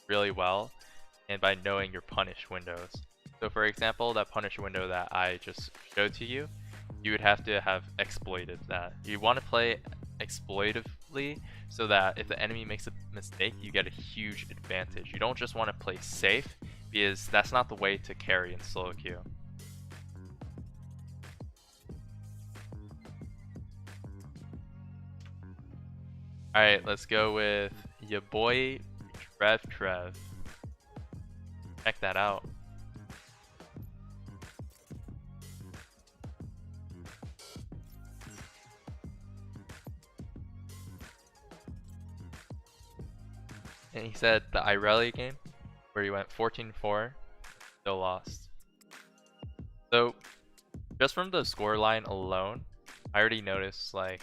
really well and by knowing your punish windows. So for example, that punish window that I just showed to you, you would have to have exploited that. You want to play exploitively so that if the enemy makes a mistake, you get a huge advantage. You don't just want to play safe, because that's not the way to carry in solo queue. Alright, let's go with your boy Trev. Check that out. And he said the Irelia game, where he went 14-4, still lost. So, just from the score line alone, I already noticed, like,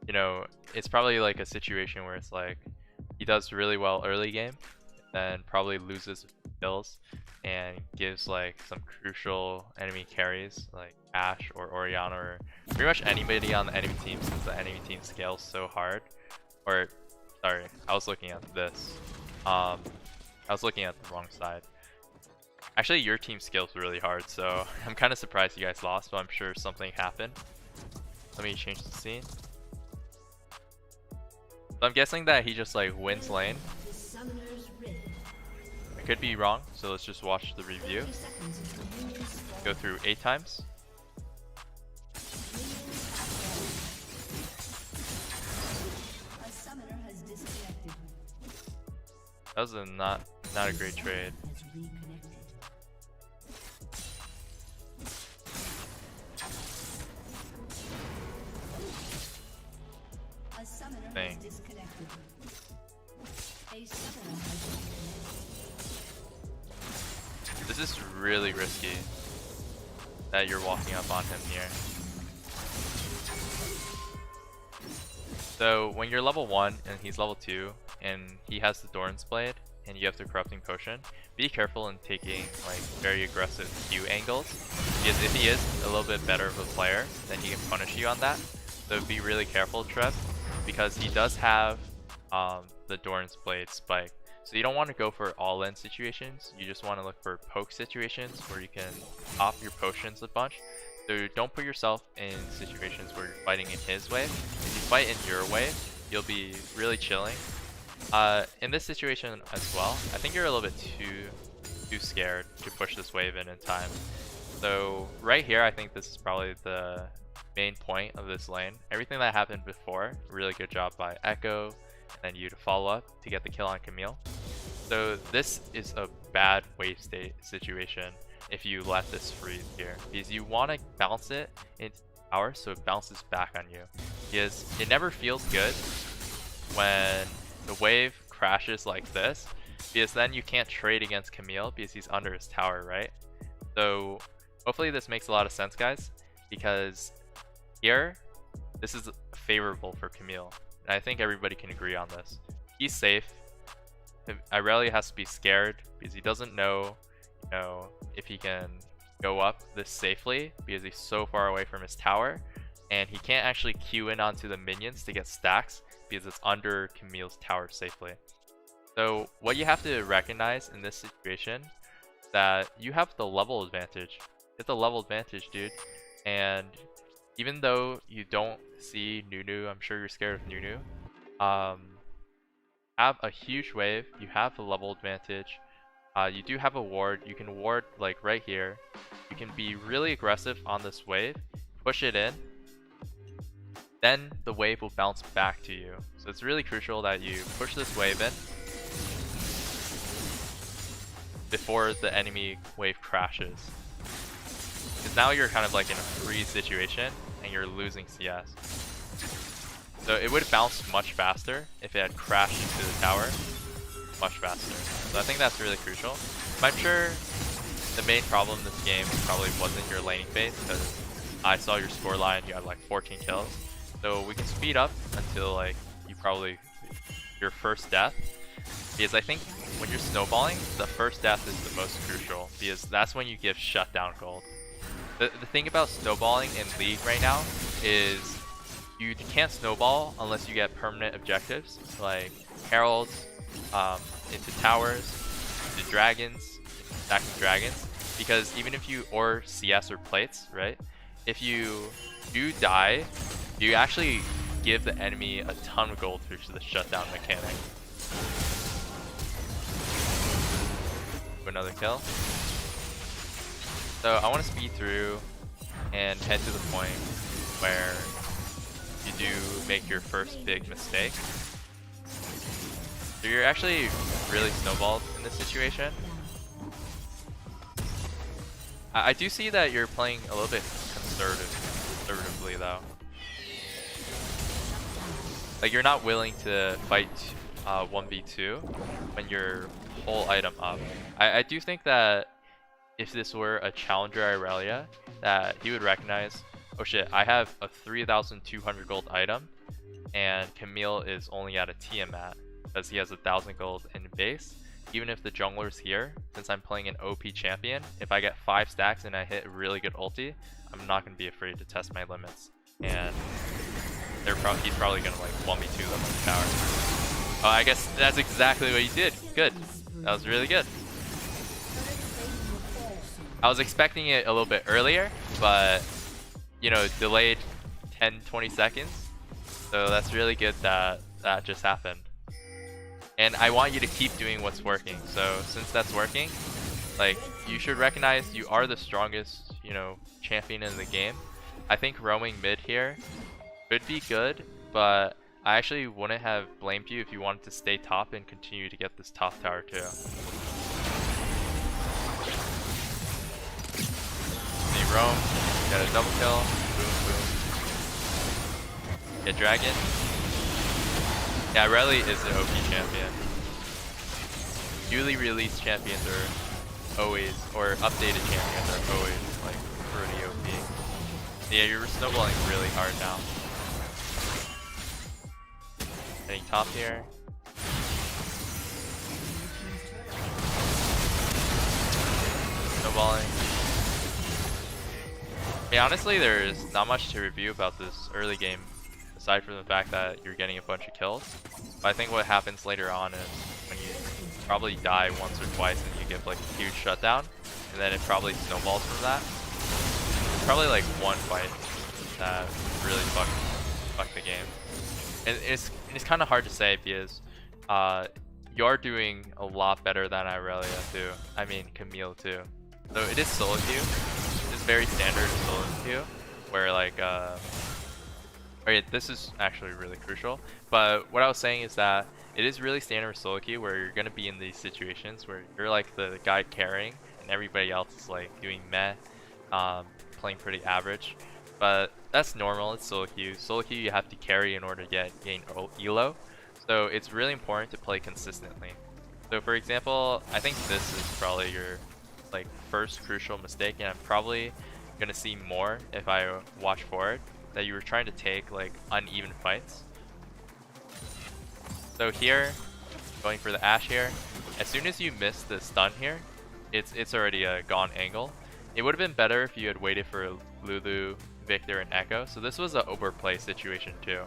you know, it's probably like a situation where it's like, he does really well early game, then probably loses kills, and gives like some crucial enemy carries, like Ashe or Orianna, or pretty much anybody on the enemy team, since the enemy team scales so hard. Or, sorry, I was looking at this. I was looking at the wrong side. Actually, your team scales really hard, so I'm kind of surprised you guys lost, but I'm sure something happened. Let me change the scene. So I'm guessing that he just like wins lane. I could be wrong, so let's just watch the review. Go through 8 times. That was not a great trade. Thing. This is really risky that you're walking up on him here. So when you're level 1 and he's level 2 and he has the Doran's Blade and you have the Corrupting Potion, be careful in taking like very aggressive Q angles, because if he is a little bit better of a player, then he can punish you on that. So be really careful, Trev, because he does have the Doran's Blade spike. So you don't want to go for all-in situations, you just want to look for poke situations where you can pop your potions a bunch. So don't put yourself in situations where you're fighting in his wave. If you fight in your wave, you'll be really chilling. In this situation as well, I think you're a little bit too scared to push this wave in time. So right here, I think this is probably the main point of this lane. Everything that happened before, really good job by Echo, and then you to follow up to get the kill on Camille. So this is a bad wave state situation if you let this freeze here, because you want to bounce it into tower so it bounces back on you, because it never feels good when the wave crashes like this, because then you can't trade against Camille because he's under his tower, right? So hopefully this makes a lot of sense, guys, because here this is favorable for Camille, and I think everybody can agree on this. He's safe. Irelia has to be scared because he doesn't know, you know, if he can go up this safely because he's so far away from his tower, and he can't actually queue in onto the minions to get stacks because it's under Camille's tower safely. So what you have to recognize in this situation is that you have the level advantage. It's the level advantage, dude. And even though you don't see Nunu, I'm sure you're scared of Nunu, have a huge wave, you have the level advantage. You do have a ward, you can ward like right here. You can be really aggressive on this wave, push it in, then the wave will bounce back to you. So it's really crucial that you push this wave in before the enemy wave crashes. Because now you're kind of like in a freeze situation and you're losing CS. So it would bounce much faster if it had crashed into the tower much faster. So I think that's really crucial. But I'm sure the main problem in this game probably wasn't your laning phase, because I saw your score line, you had like 14 kills. So we can speed up until like your first death, because I think when you're snowballing, the first death is the most crucial, because that's when you give shutdown gold. The thing about snowballing in League right now is you can't snowball unless you get permanent objectives like heralds, into towers, into dragons, stacking dragons. Because even if you, or CS or plates, right? If you do die, you actually give the enemy a ton of gold through the shutdown mechanic. Another kill. So I want to speed through and head to the point where you do make your first big mistake. So you're actually really snowballed in this situation. I do see that you're playing a little bit conservatively though. Like you're not willing to fight 1v2 when you're whole item up. I do think that if this were a challenger Irelia, that he would recognize, oh shit, I have a 3,200 gold item, and Camille is only at a Tiamat because he has 1,000 gold in base. Even if the jungler's here, since I'm playing an OP champion, if I get 5 stacks and I hit a really good ulti, I'm not going to be afraid to test my limits. And he's probably going to like 1v2 them on the tower. Oh, I guess that's exactly what he did. Good. That was really good. I was expecting it a little bit earlier, but, you know, delayed 10-20 seconds. So that's really good that that just happened. And I want you to keep doing what's working. So since that's working, like, you should recognize you are the strongest, you know, champion in the game. I think roaming mid here could be good, but I actually wouldn't have blamed you if you wanted to stay top and continue to get this top tower too. You roam, got a double kill, boom, boom. Get dragon. Yeah, Rally is an OP champion. Newly released champions are always, or updated champions are always like pretty OP. Yeah, you're snowballing really hard now. Getting top here. Snowballing. Yeah, honestly, there's not much to review about this early game, aside from the fact that you're getting a bunch of kills. But I think what happens later on is when you probably die once or twice and you get like a huge shutdown, and then it probably snowballs from that. It's probably like one fight that really fucked the game. And it's kind of hard to say because you're doing a lot better than Irelia too. I mean Camille too. So it is solo queue. It's very standard solo queue where like okay, this is actually really crucial. But what I was saying is that it is really standard solo queue where you're gonna be in these situations where you're like the guy carrying and everybody else is like doing meh, playing pretty average. But that's normal, it's solo queue. Solo queue you have to carry in order to gain elo. So it's really important to play consistently. So for example, I think this is probably your like first crucial mistake, and I'm probably gonna see more if I watch forward, that you were trying to take like uneven fights. So here, going for the Ashe here, as soon as you miss the stun here, it's already a gone angle. It would have been better if you had waited for Lulu, Victor, and Echo. So this was an overplay situation too.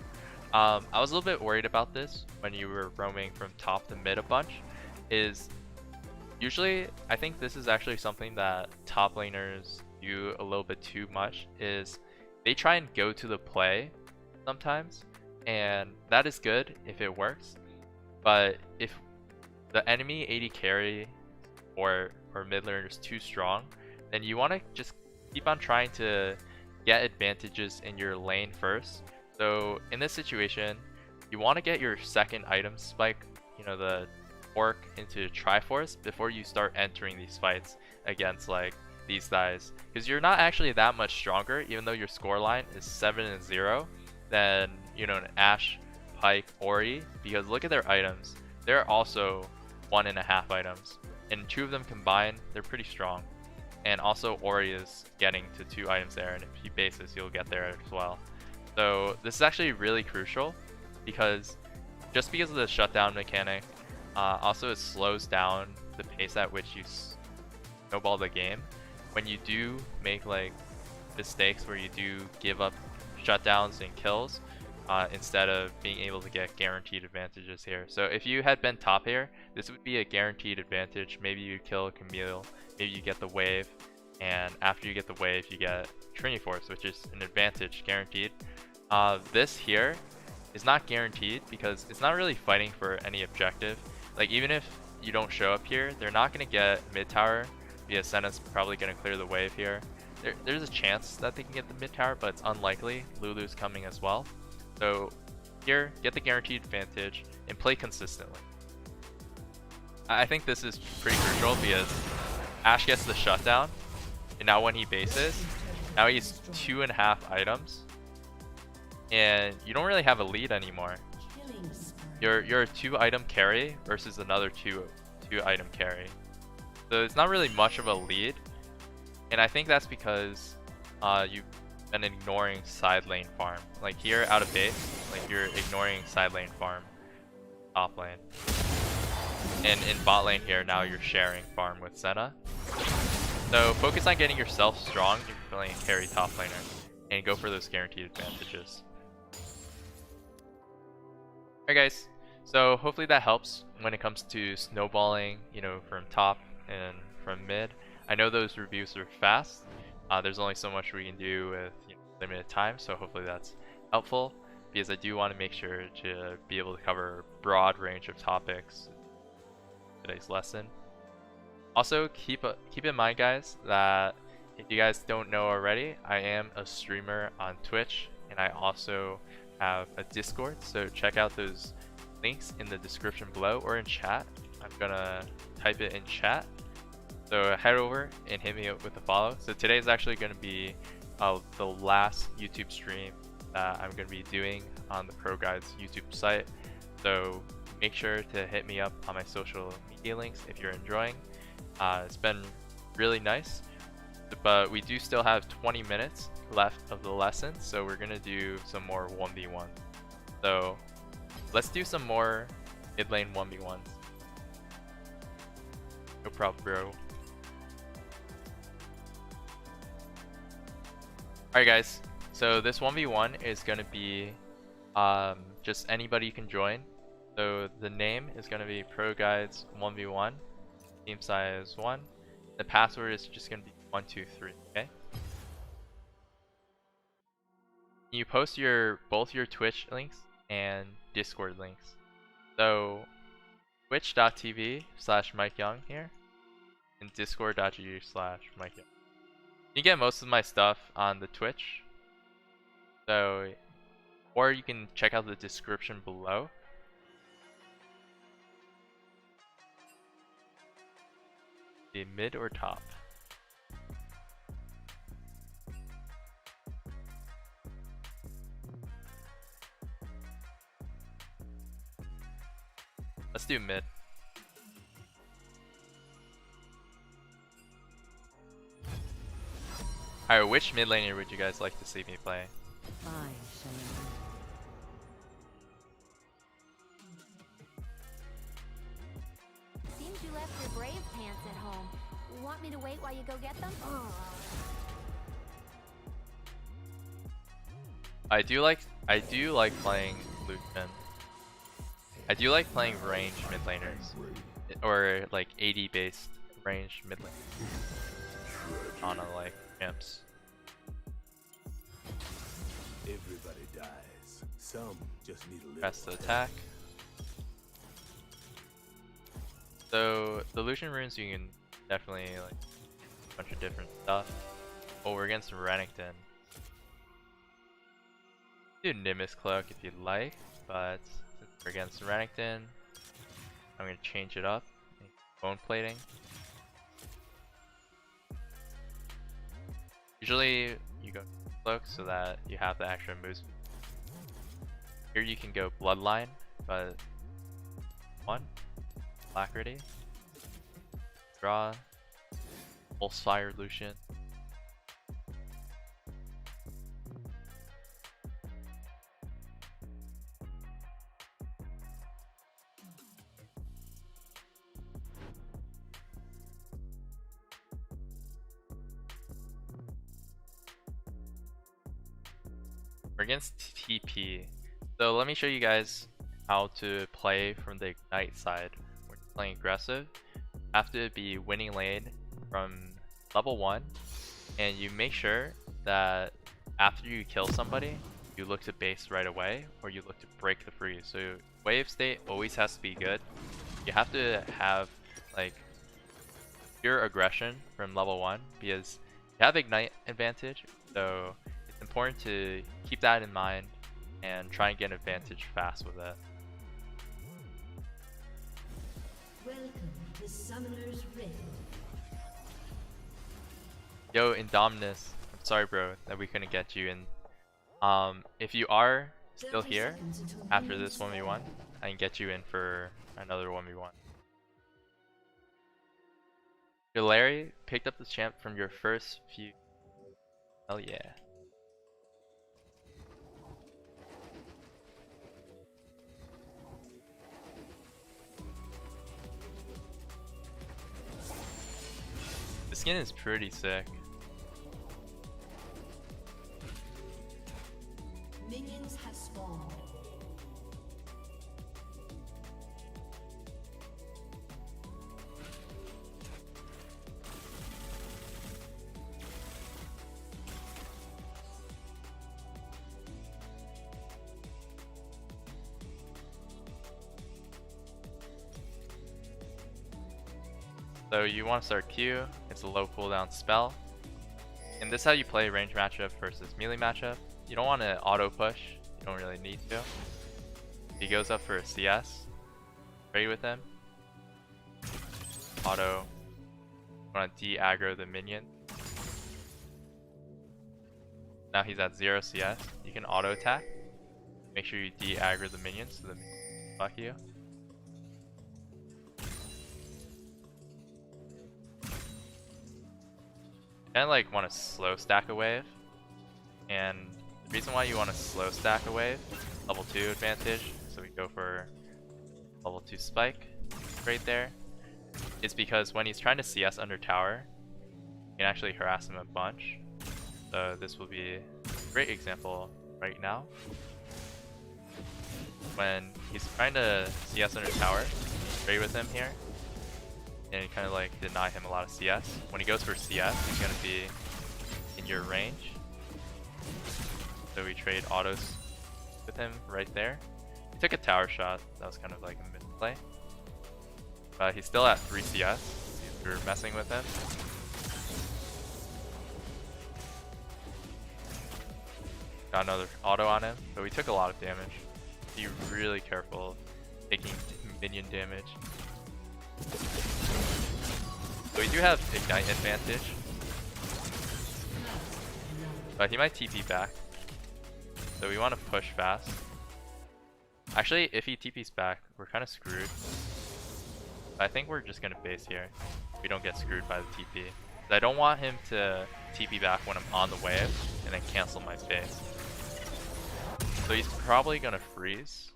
I was a little bit worried about this when you were roaming from top to mid a bunch. Is usually, I think this is actually something that top laners do a little bit too much, is they try and go to the play sometimes, and that is good if it works. But if the enemy AD carry or mid laner is too strong, then you want to just keep on trying to get advantages in your lane first. So in this situation, you want to get your second item spike, you know, the orc into Triforce before you start entering these fights against like these guys, because you're not actually that much stronger, even though your scoreline is 7-0, than, you know, an Ashe, Pyke, Ori, because look at their items. They're also 1.5 items, and 2 of them combined, they're pretty strong. And also Ori is getting to 2 items there, and if you base this, you'll get there as well. So this is actually really crucial, because just because of the shutdown mechanic, also it slows down the pace at which you snowball the game. When you do make like mistakes where you do give up shutdowns and kills, instead of being able to get guaranteed advantages here. So if you had been top here, this would be a guaranteed advantage. Maybe you kill Camille, maybe you get the wave, and after you get the wave, you get Trinity Force, which is an advantage guaranteed. This here is not guaranteed because it's not really fighting for any objective. Like even if you don't show up here, they're not going to get mid tower because Senna's probably going to clear the wave here. There's a chance that they can get the mid tower, but it's unlikely. Lulu's coming as well. So here, get the guaranteed advantage and play consistently. I think this is pretty crucial because Ashe gets the shutdown, and now when he bases, now he's 2.5 items, and you don't really have a lead anymore. You're a 2-item carry versus another 2-item carry. So it's not really much of a lead, and I think that's because you've been ignoring side lane farm. Like here out of base, like you're ignoring side lane farm, top lane. And in bot lane here, now you're sharing farm with Senna. So focus on getting yourself strong if you're playing carry top laner, and go for those guaranteed advantages. Alright guys, so hopefully that helps when it comes to snowballing, you know, from top and from mid. I know those reviews are fast. There's only so much we can do with, you know, limited time, so hopefully that's helpful, because I do want to make sure to be able to cover a broad range of topics in today's lesson. Also, keep in mind, guys, that if you guys don't know already, I am a streamer on Twitch, and I also have a Discord, so check out those links in the description below or in chat. I'm gonna type it in chat, so head over and hit me up with a follow. So today is actually going to be the last YouTube stream that I'm going to be doing on the ProGuides YouTube site, so make sure to hit me up on my social media links if you're enjoying. It's been really nice, but we do still have 20 minutes left of the lesson, so we're gonna do some more 1v1. So let's do some more mid lane 1v1s. No problem, bro. Alright guys, so this 1v1 is gonna be just anybody can join. So the name is gonna be ProGuides 1v1. Team size 1. The password is just gonna be 123. Okay. You post both your Twitch links and Discord links. So twitch.tv/MikeYeung here, and discord.gg/MikeYeung. You get most of my stuff on the Twitch. So, or you can check out the description below. The mid or top? Let's do mid. Alright, which mid laner would you guys like to see me play? Seems you left your brave pants at home. Want me to wait while you go get them? I do like playing Lucian. I do like playing range mid laners, or like AD based range mid laners on a like imps. Everybody dies. Some just need a little Press to attack. So the Lucian runes, you can definitely like a bunch of different stuff. Oh, we're against Renekton. Do Nimbus Cloak if you'd like, but since we're against Renekton, I'm gonna change it up. Bone plating. Usually you go Cloak so that you have the extra moves. Here you can go Bloodline, but one. Alacrity. Draw. Pulsefire Lucian. We're against TP, So let me show you guys how to play from the Ignite side. When you're playing aggressive, you have to be winning lane from level 1, and you make sure that after you kill somebody, you look to base right away, or you look to break the freeze. So wave state always has to be good. You have to have like pure aggression from level 1 because you have Ignite advantage, so it's important to keep that in mind and try and get an advantage fast with it. Welcome to Summoner's Rift. Yo, Indominus, I'm sorry bro that we couldn't get you in. If you are still 30 here seconds until after minions this 1v1, I can get you in for another 1v1. Yo, Larry picked up the champ from your first few. Hell yeah. The skin is pretty sick. Minions have spawned. So you want to start Q, it's a low cooldown spell. And this is how you play range matchup versus melee matchup. You don't want to auto push, you don't really need to. He goes up for a CS, trade with him. Auto, you want to de-aggro the minion. Now he's at 0 CS, you can auto attack. Make sure you de-aggro the minions so the minions fuck you. Kind of like want to slow stack a wave, and the reason why you want to slow stack a wave, level 2 advantage, so we go for level 2 spike right there, is because when he's trying to CS under tower, you can actually harass him a bunch. So this will be a great example right now. When he's trying to CS under tower, trade with him here, and kind of like deny him a lot of CS. When he goes for CS, he's going to be in your range. So we trade autos with him right there. He took a tower shot, that was kind of like a misplay. But he's still at 3 CS, if you're messing with him. Got another auto on him, but we took a lot of damage. Be really careful taking minion damage. So we do have Ignite advantage, but he might TP back, so we want to push fast. Actually, if he TP's back, we're kind of screwed. I think we're just going to base here. We don't get screwed by the TP. I don't want him to TP back when I'm on the wave and then cancel my base. So he's probably going to freeze.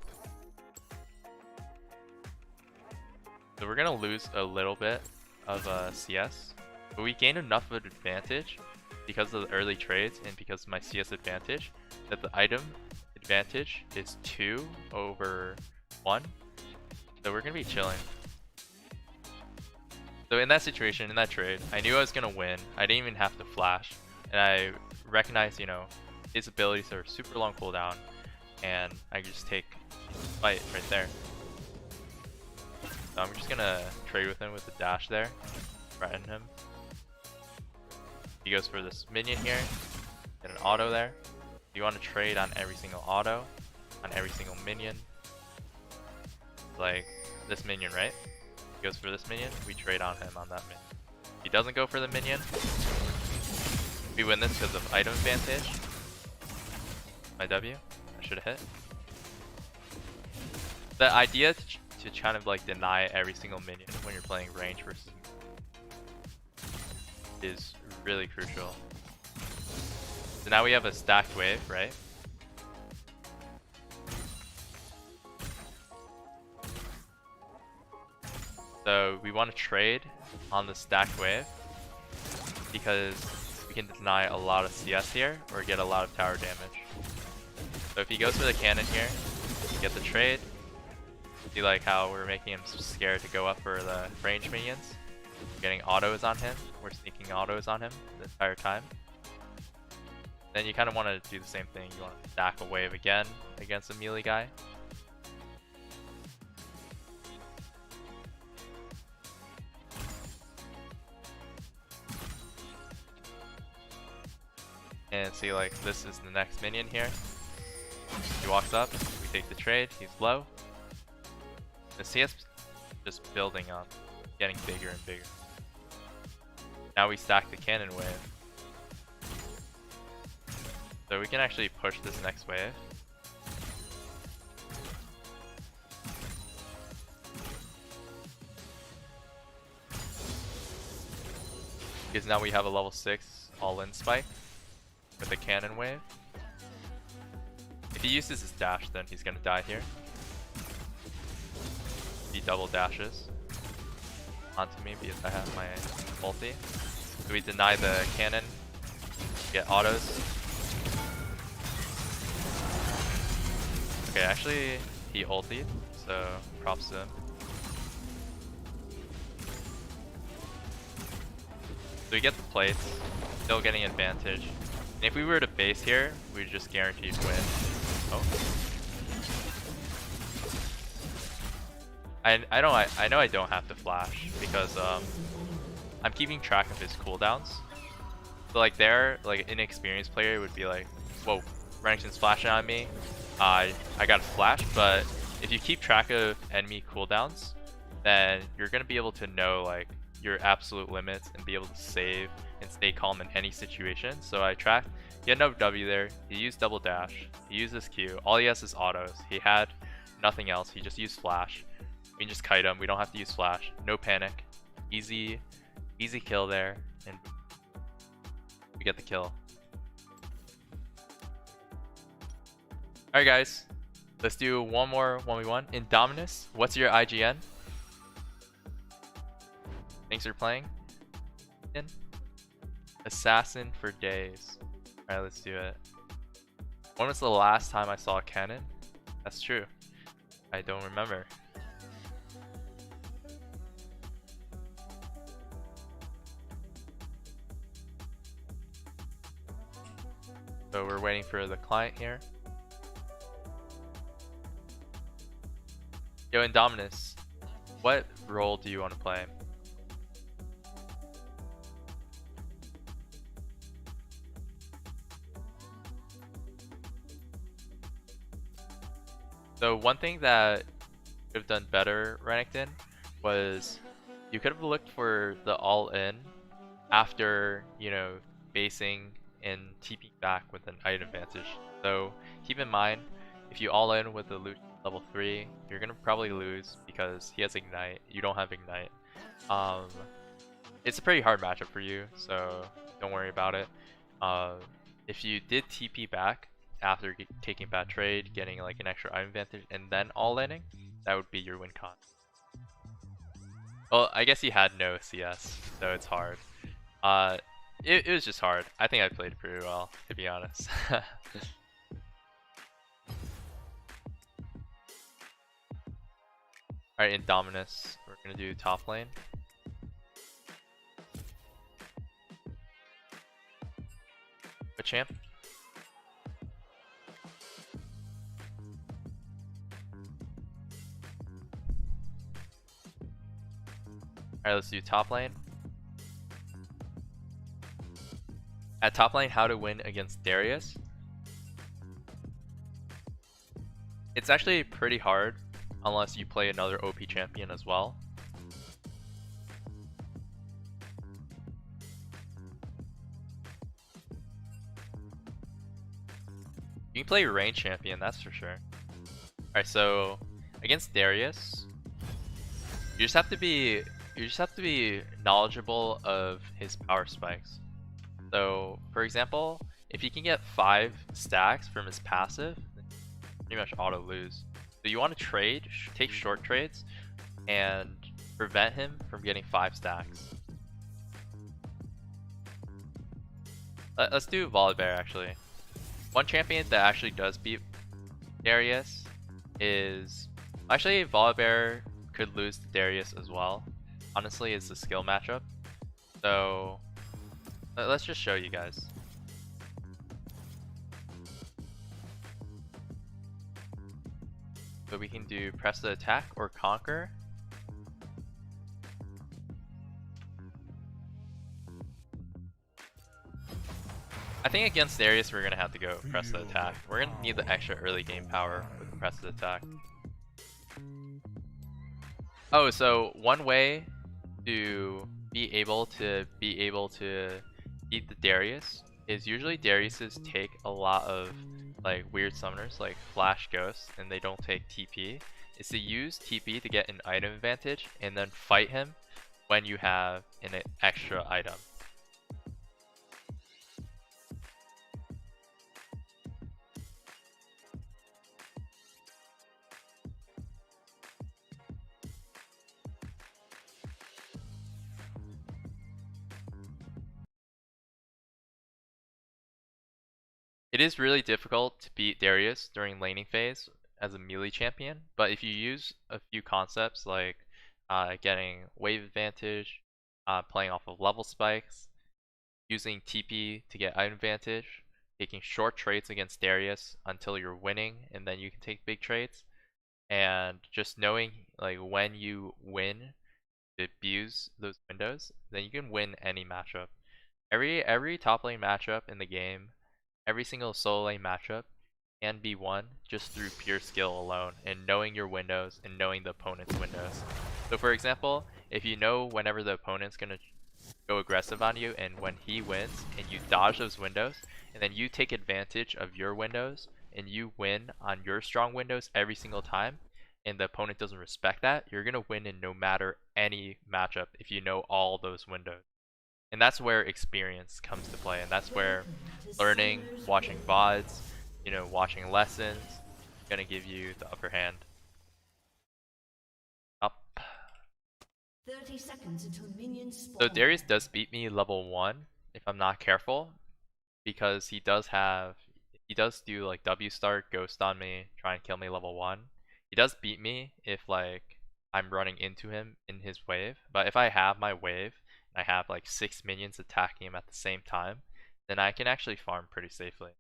So we're going to lose a little bit of CS, but we gain enough of an advantage because of the early trades and because of my CS advantage that the item advantage is 2 over 1. So we're going to be chilling. So in that situation, in that trade, I knew I was going to win. I didn't even have to flash, and I recognized, you know, his abilities are super long cooldown, and I can just take fight right there. So I'm just gonna trade with him with the dash there, threaten him. He goes for this minion here, get an auto there. You want to trade on every single auto, on every single minion. Like this minion, right? He goes for this minion, we trade on him on that minion. If he doesn't go for the minion, we win this because of item advantage. My W, I should have hit. The idea to kind of like deny every single minion when you're playing range versus is really crucial. So now we have a stacked wave, right? So we want to trade on the stacked wave because we can deny a lot of CS here or get a lot of tower damage. So if he goes for the cannon here, get the trade. See like how we're making him scared to go up for the range minions. We're getting autos on him. We're sneaking autos on him the entire time. Then you kind of want to do the same thing. You want to stack a wave again against a melee guy. And see like this is the next minion here. He walks up, we take the trade, he's low. The CS just building up, getting bigger and bigger. Now we stack the cannon wave. So we can actually push this next wave. Because now we have a level 6 all-in spike with a cannon wave. If he uses his dash, then he's gonna die here. He double dashes onto me because I have my ulti. So we deny the cannon, get autos. Okay, actually he ultied, so props to him. So we get the plates, still getting advantage. And if we were to base here, we'd just guaranteed win. Oh. I know I don't have to flash because I'm keeping track of his cooldowns. So like there, like an inexperienced player would be like, whoa, Renekton's flashing on me. I got a flash, but if you keep track of enemy cooldowns, then you're gonna be able to know like your absolute limits and be able to save and stay calm in any situation. So I tracked, he had no W there, he used double dash, he used his Q, all he has is autos, he had nothing else, he just used flash. We can just kite him, we don't have to use flash, no panic, easy kill there, and we get the kill. Alright guys, let's do one more 1v1. Indominus, what's your IGN? Thanks for playing. Assassin for days. Alright, let's do it. When was the last time I saw a cannon? That's true. I don't remember. So we're waiting for the client here. Yo, Indominus, what role do you want to play? So one thing that could have done better, Renekton, was you could have looked for the all-in after, you know, basing and TP back with an item advantage. So keep in mind, if you all-in with the loot level 3, you're gonna probably lose because he has Ignite, you don't have Ignite. It's a pretty hard matchup for you, so don't worry about it. If you did TP back after taking bad trade, getting like an extra item advantage, and then all-inning, that would be your win con. Well, I guess he had no CS, so it's hard. It was just hard. I think I played pretty well, to be honest. Alright, Indominus, we're gonna do top lane. What champ? Alright, let's do top lane. At top lane, how to win against Darius. It's actually pretty hard unless you play another OP champion as well. You can play a range champion, that's for sure. Alright, so against Darius, you just have to be knowledgeable of his power spikes. So, for example, if he can get 5 stacks from his passive, pretty much auto lose. So you want to trade, take short trades, and prevent him from getting 5 stacks. Let's do Volibear actually. One champion that actually does beat Darius is actually Volibear could lose to Darius as well. Honestly, it's a skill matchup. So let's just show you guys. So we can do press the attack or conquer. I think against Darius we're gonna have to go press the attack. We're gonna need the extra early game power with the press the attack. Oh, so one way to be able to beat the Darius is usually Dariuses take a lot of like weird summoners like Flash Ghost and they don't take TP. Is to use TP to get an item advantage and then fight him when you have an extra item. It is really difficult to beat Darius during laning phase as a melee champion, but if you use a few concepts like getting wave advantage, playing off of level spikes, using TP to get item advantage, taking short trades against Darius until you're winning and then you can take big trades, and just knowing like when you win to abuse those windows, then you can win any matchup. Every top lane matchup in the game, every single solo lane matchup can be won just through pure skill alone and knowing your windows and knowing the opponent's windows. So for example, if you know whenever the opponent's gonna go aggressive on you and when he wins and you dodge those windows and then you take advantage of your windows and you win on your strong windows every single time and the opponent doesn't respect that, you're gonna win in no matter any matchup if you know all those windows. And that's where experience comes to play, and that's where learning, watching VODs, you know, watching lessons, gonna give you the upper hand. Up. 30 seconds until minions spawn. So Darius does beat me level 1 if I'm not careful, because he does do like W start, ghost on me, try and kill me level 1. He does beat me if like I'm running into him in his wave, but if I have my wave, I have like 6 minions attacking him at the same time, then I can actually farm pretty safely.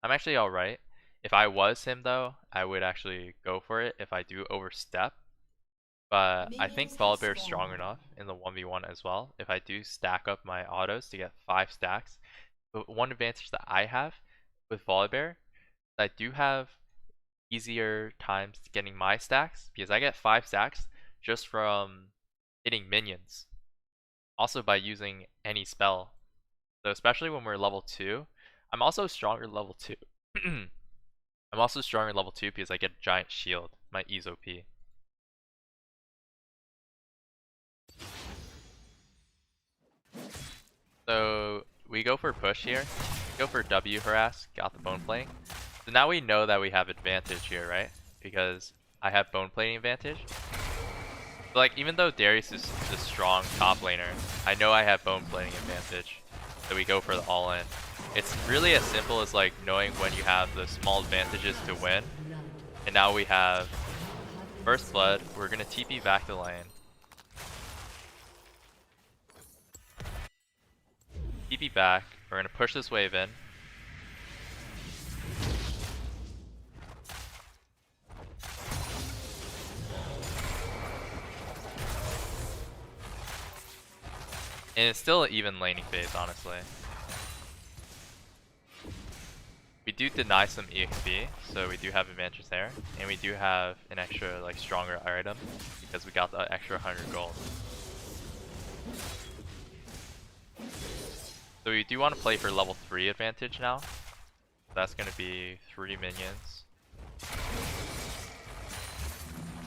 I'm actually alright. If I was him though, I would actually go for it if I do overstep. But I think Volibear is strong enough in the 1v1 as well. If I do stack up my autos to get 5 stacks, but one advantage that I have with Volibear, I do have easier times getting my stacks because I get 5 stacks just from hitting minions. Also by using any spell. So especially when we're level 2, I'm also stronger level 2. I'm also stronger level 2 because I get a giant shield, my E's OP. So we go for push here, go for W harass, got the bone plating. So now we know that we have advantage here, right? Because I have bone plating advantage. But like even though Darius is the strong top laner, I know I have bone plating advantage. So we go for the all in. It's really as simple as like knowing when you have the small advantages to win. And now we have first blood, we're gonna TP back the lane. TP back, we're gonna push this wave in. And it's still an even laning phase, honestly. We do deny some EXP, so we do have advantage there. And we do have an extra, like, stronger item, because we got the extra 100 gold. So we do want to play for level 3 advantage now. That's going to be 3 minions.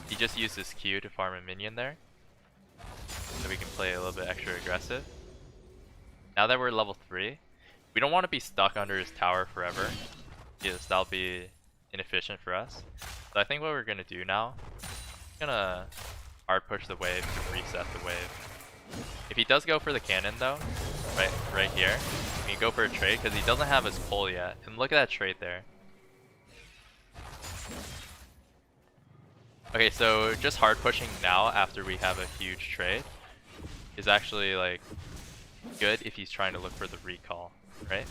He just used his Q to farm a minion there. So we can play a little bit extra aggressive. Now that we're level 3, we don't want to be stuck under his tower forever, because that'll be inefficient for us. So I think what we're going to do now, we're going to hard push the wave to reset the wave. If he does go for the cannon though, right here, we can go for a trade because he doesn't have his pull yet. And look at that trade there. Okay, so just hard pushing now after we have a huge trade is actually like good if he's trying to look for the recall, right?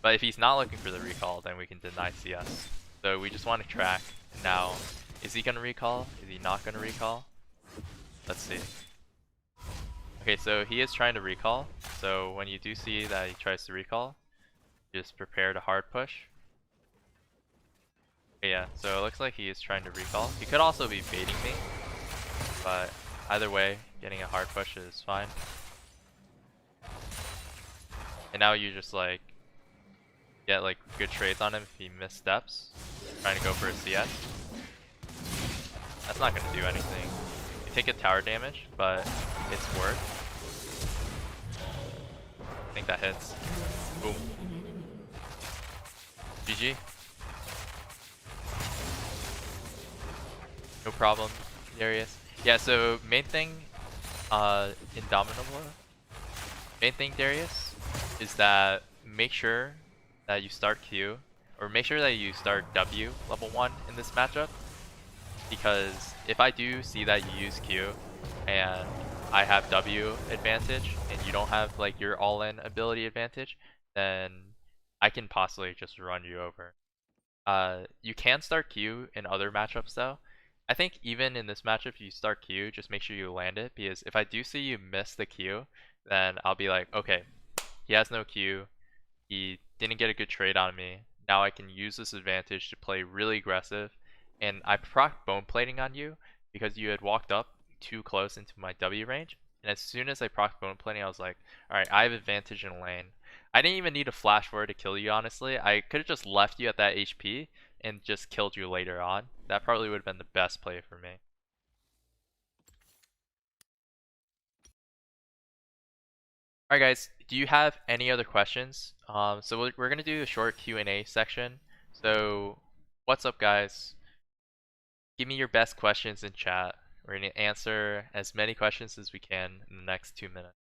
But if he's not looking for the recall, then we can deny CS. So we just want to track. Now, is he gonna recall? Is he not gonna recall? Let's see. Okay, so he is trying to recall. So when you do see that he tries to recall, just prepare to hard push. Okay, yeah, so it looks like he is trying to recall. He could also be baiting me, but either way, getting a hard push is fine. And now you just like get like good trades on him if he missteps, trying to go for a CS. That's not gonna do anything. You take a tower damage, but it's worth. I think that hits. Boom. GG. No problem, Darius. Yeah, so main thing, Indomitable. Main thing, Darius, is that make sure that you start Q, or make sure that you start W level 1 in this matchup. Because if I do see that you use Q, and I have W advantage, and you don't have like your all-in ability advantage, then I can possibly just run you over. You can start Q in other matchups though. I think even in this matchup, if you start Q, just make sure you land it, because if I do see you miss the Q, then I'll be like, okay, he has no Q, he didn't get a good trade on me, now I can use this advantage to play really aggressive, and I proc bone plating on you because you had walked up too close into my W range, and as soon as I proc bone plating, I was like, alright, I have advantage in lane. I didn't even need a flash forward to kill you, honestly. I could have just left you at that HP and just killed you later on. That probably would have been the best play for me. Alright guys, do you have any other questions? So we're going to do a short Q&A section. So what's up guys? Give me your best questions in chat. We're going to answer as many questions as we can in the next 2 minutes.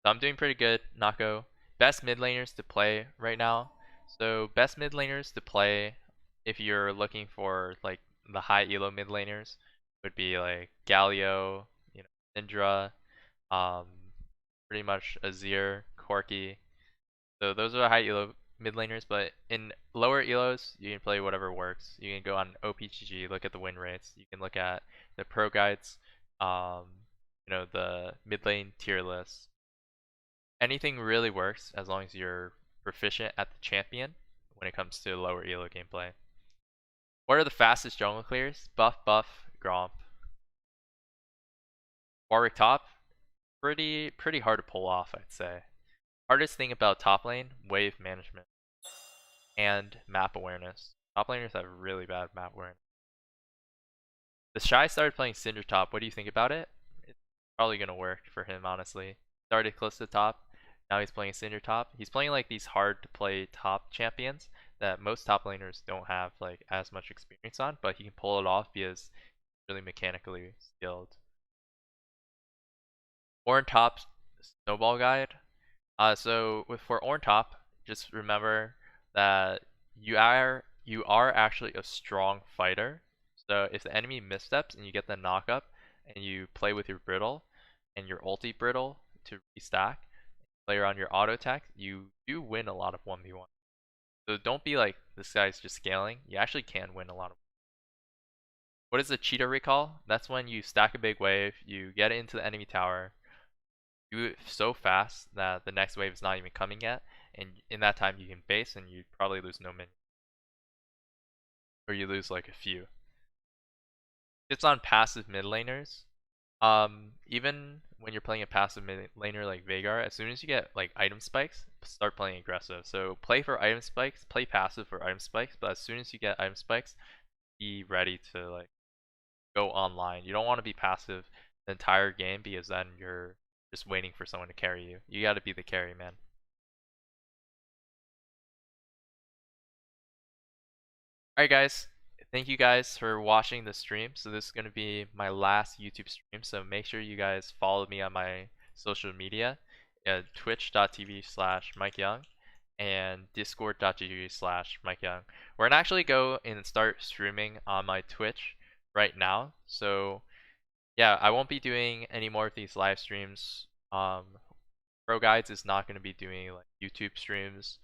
So I'm doing pretty good, Nako. Best mid laners to play right now. So best mid laners to play if you're looking for like the high elo mid laners would be like Galio, Syndra, um, pretty much Azir, Corki. So those are the high elo mid laners, but in lower elos, you can play whatever works. You can go on OPGG, look at the win rates. You can look at the ProGuides, the mid lane tier list. Anything really works as long as you're proficient at the champion when it comes to lower elo gameplay. What are the fastest jungle clears? Buff, Gromp. Warwick top, pretty hard to pull off, I'd say. Hardest thing about top lane, wave management and map awareness. Top laners have really bad map awareness. The Shy started playing Cinder top. What do you think about it? It's probably gonna work for him, honestly. Started close to the top. Now he's playing Cinder top. He's playing like these hard to play top champions that most top laners don't have like as much experience on, but he can pull it off because he's really mechanically skilled. Orn top Snowball guide. So for Orn top, just remember that you are actually a strong fighter. So if the enemy missteps and you get the knock up and you play with your brittle and your ulti brittle to restack, play around your auto attack, you do win a lot of 1v1. So don't be like, this guy's just scaling. You actually can win a lot of. What is a cheetah recall? That's when you stack a big wave, you get it into the enemy tower, do it so fast that the next wave is not even coming yet, and in that time you can base and you probably lose no minions. Or you lose like a few. It's on passive mid laners. Even when you're playing a passive mid laner like Veigar, as soon as you get like item spikes, start playing aggressive. So play for item spikes, play passive for item spikes, but as soon as you get item spikes, be ready to like go online. You don't want to be passive the entire game because then you're just waiting for someone to carry you. You got to be the carry, man. Alright guys, thank you guys for watching the stream. So this is going to be my last YouTube stream, so make sure you guys follow me on my social media at twitch.tv/MikeYeung, and discord.gg/MikeYeung. We're gonna actually go and start streaming on my Twitch right now. So yeah, I won't be doing any more of these live streams. ProGuides is not going to be doing like YouTube streams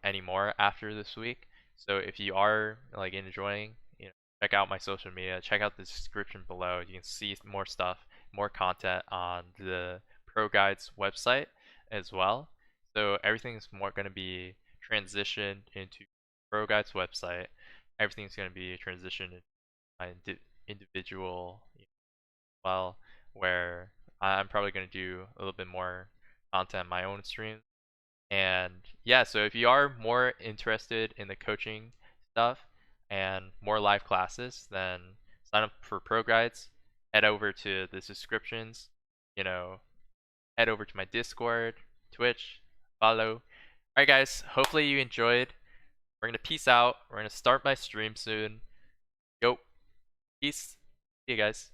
anymore after this week. So if you are like enjoying, check out my social media. Check out the description below. You can see more stuff, more content on the ProGuides website as well. So everything's more going to be transitioned into ProGuides website. Everything's going to be transitioned into my individual, well, where I'm probably going to do a little bit more content my own streams. And yeah, so if you are more interested in the coaching stuff and more live classes, then sign up for ProGuides. Head over to the subscriptions, head over to my Discord, Twitch, follow. Alright guys, hopefully you enjoyed. We're gonna peace out. We're gonna start my stream soon. Yo, peace. See you guys.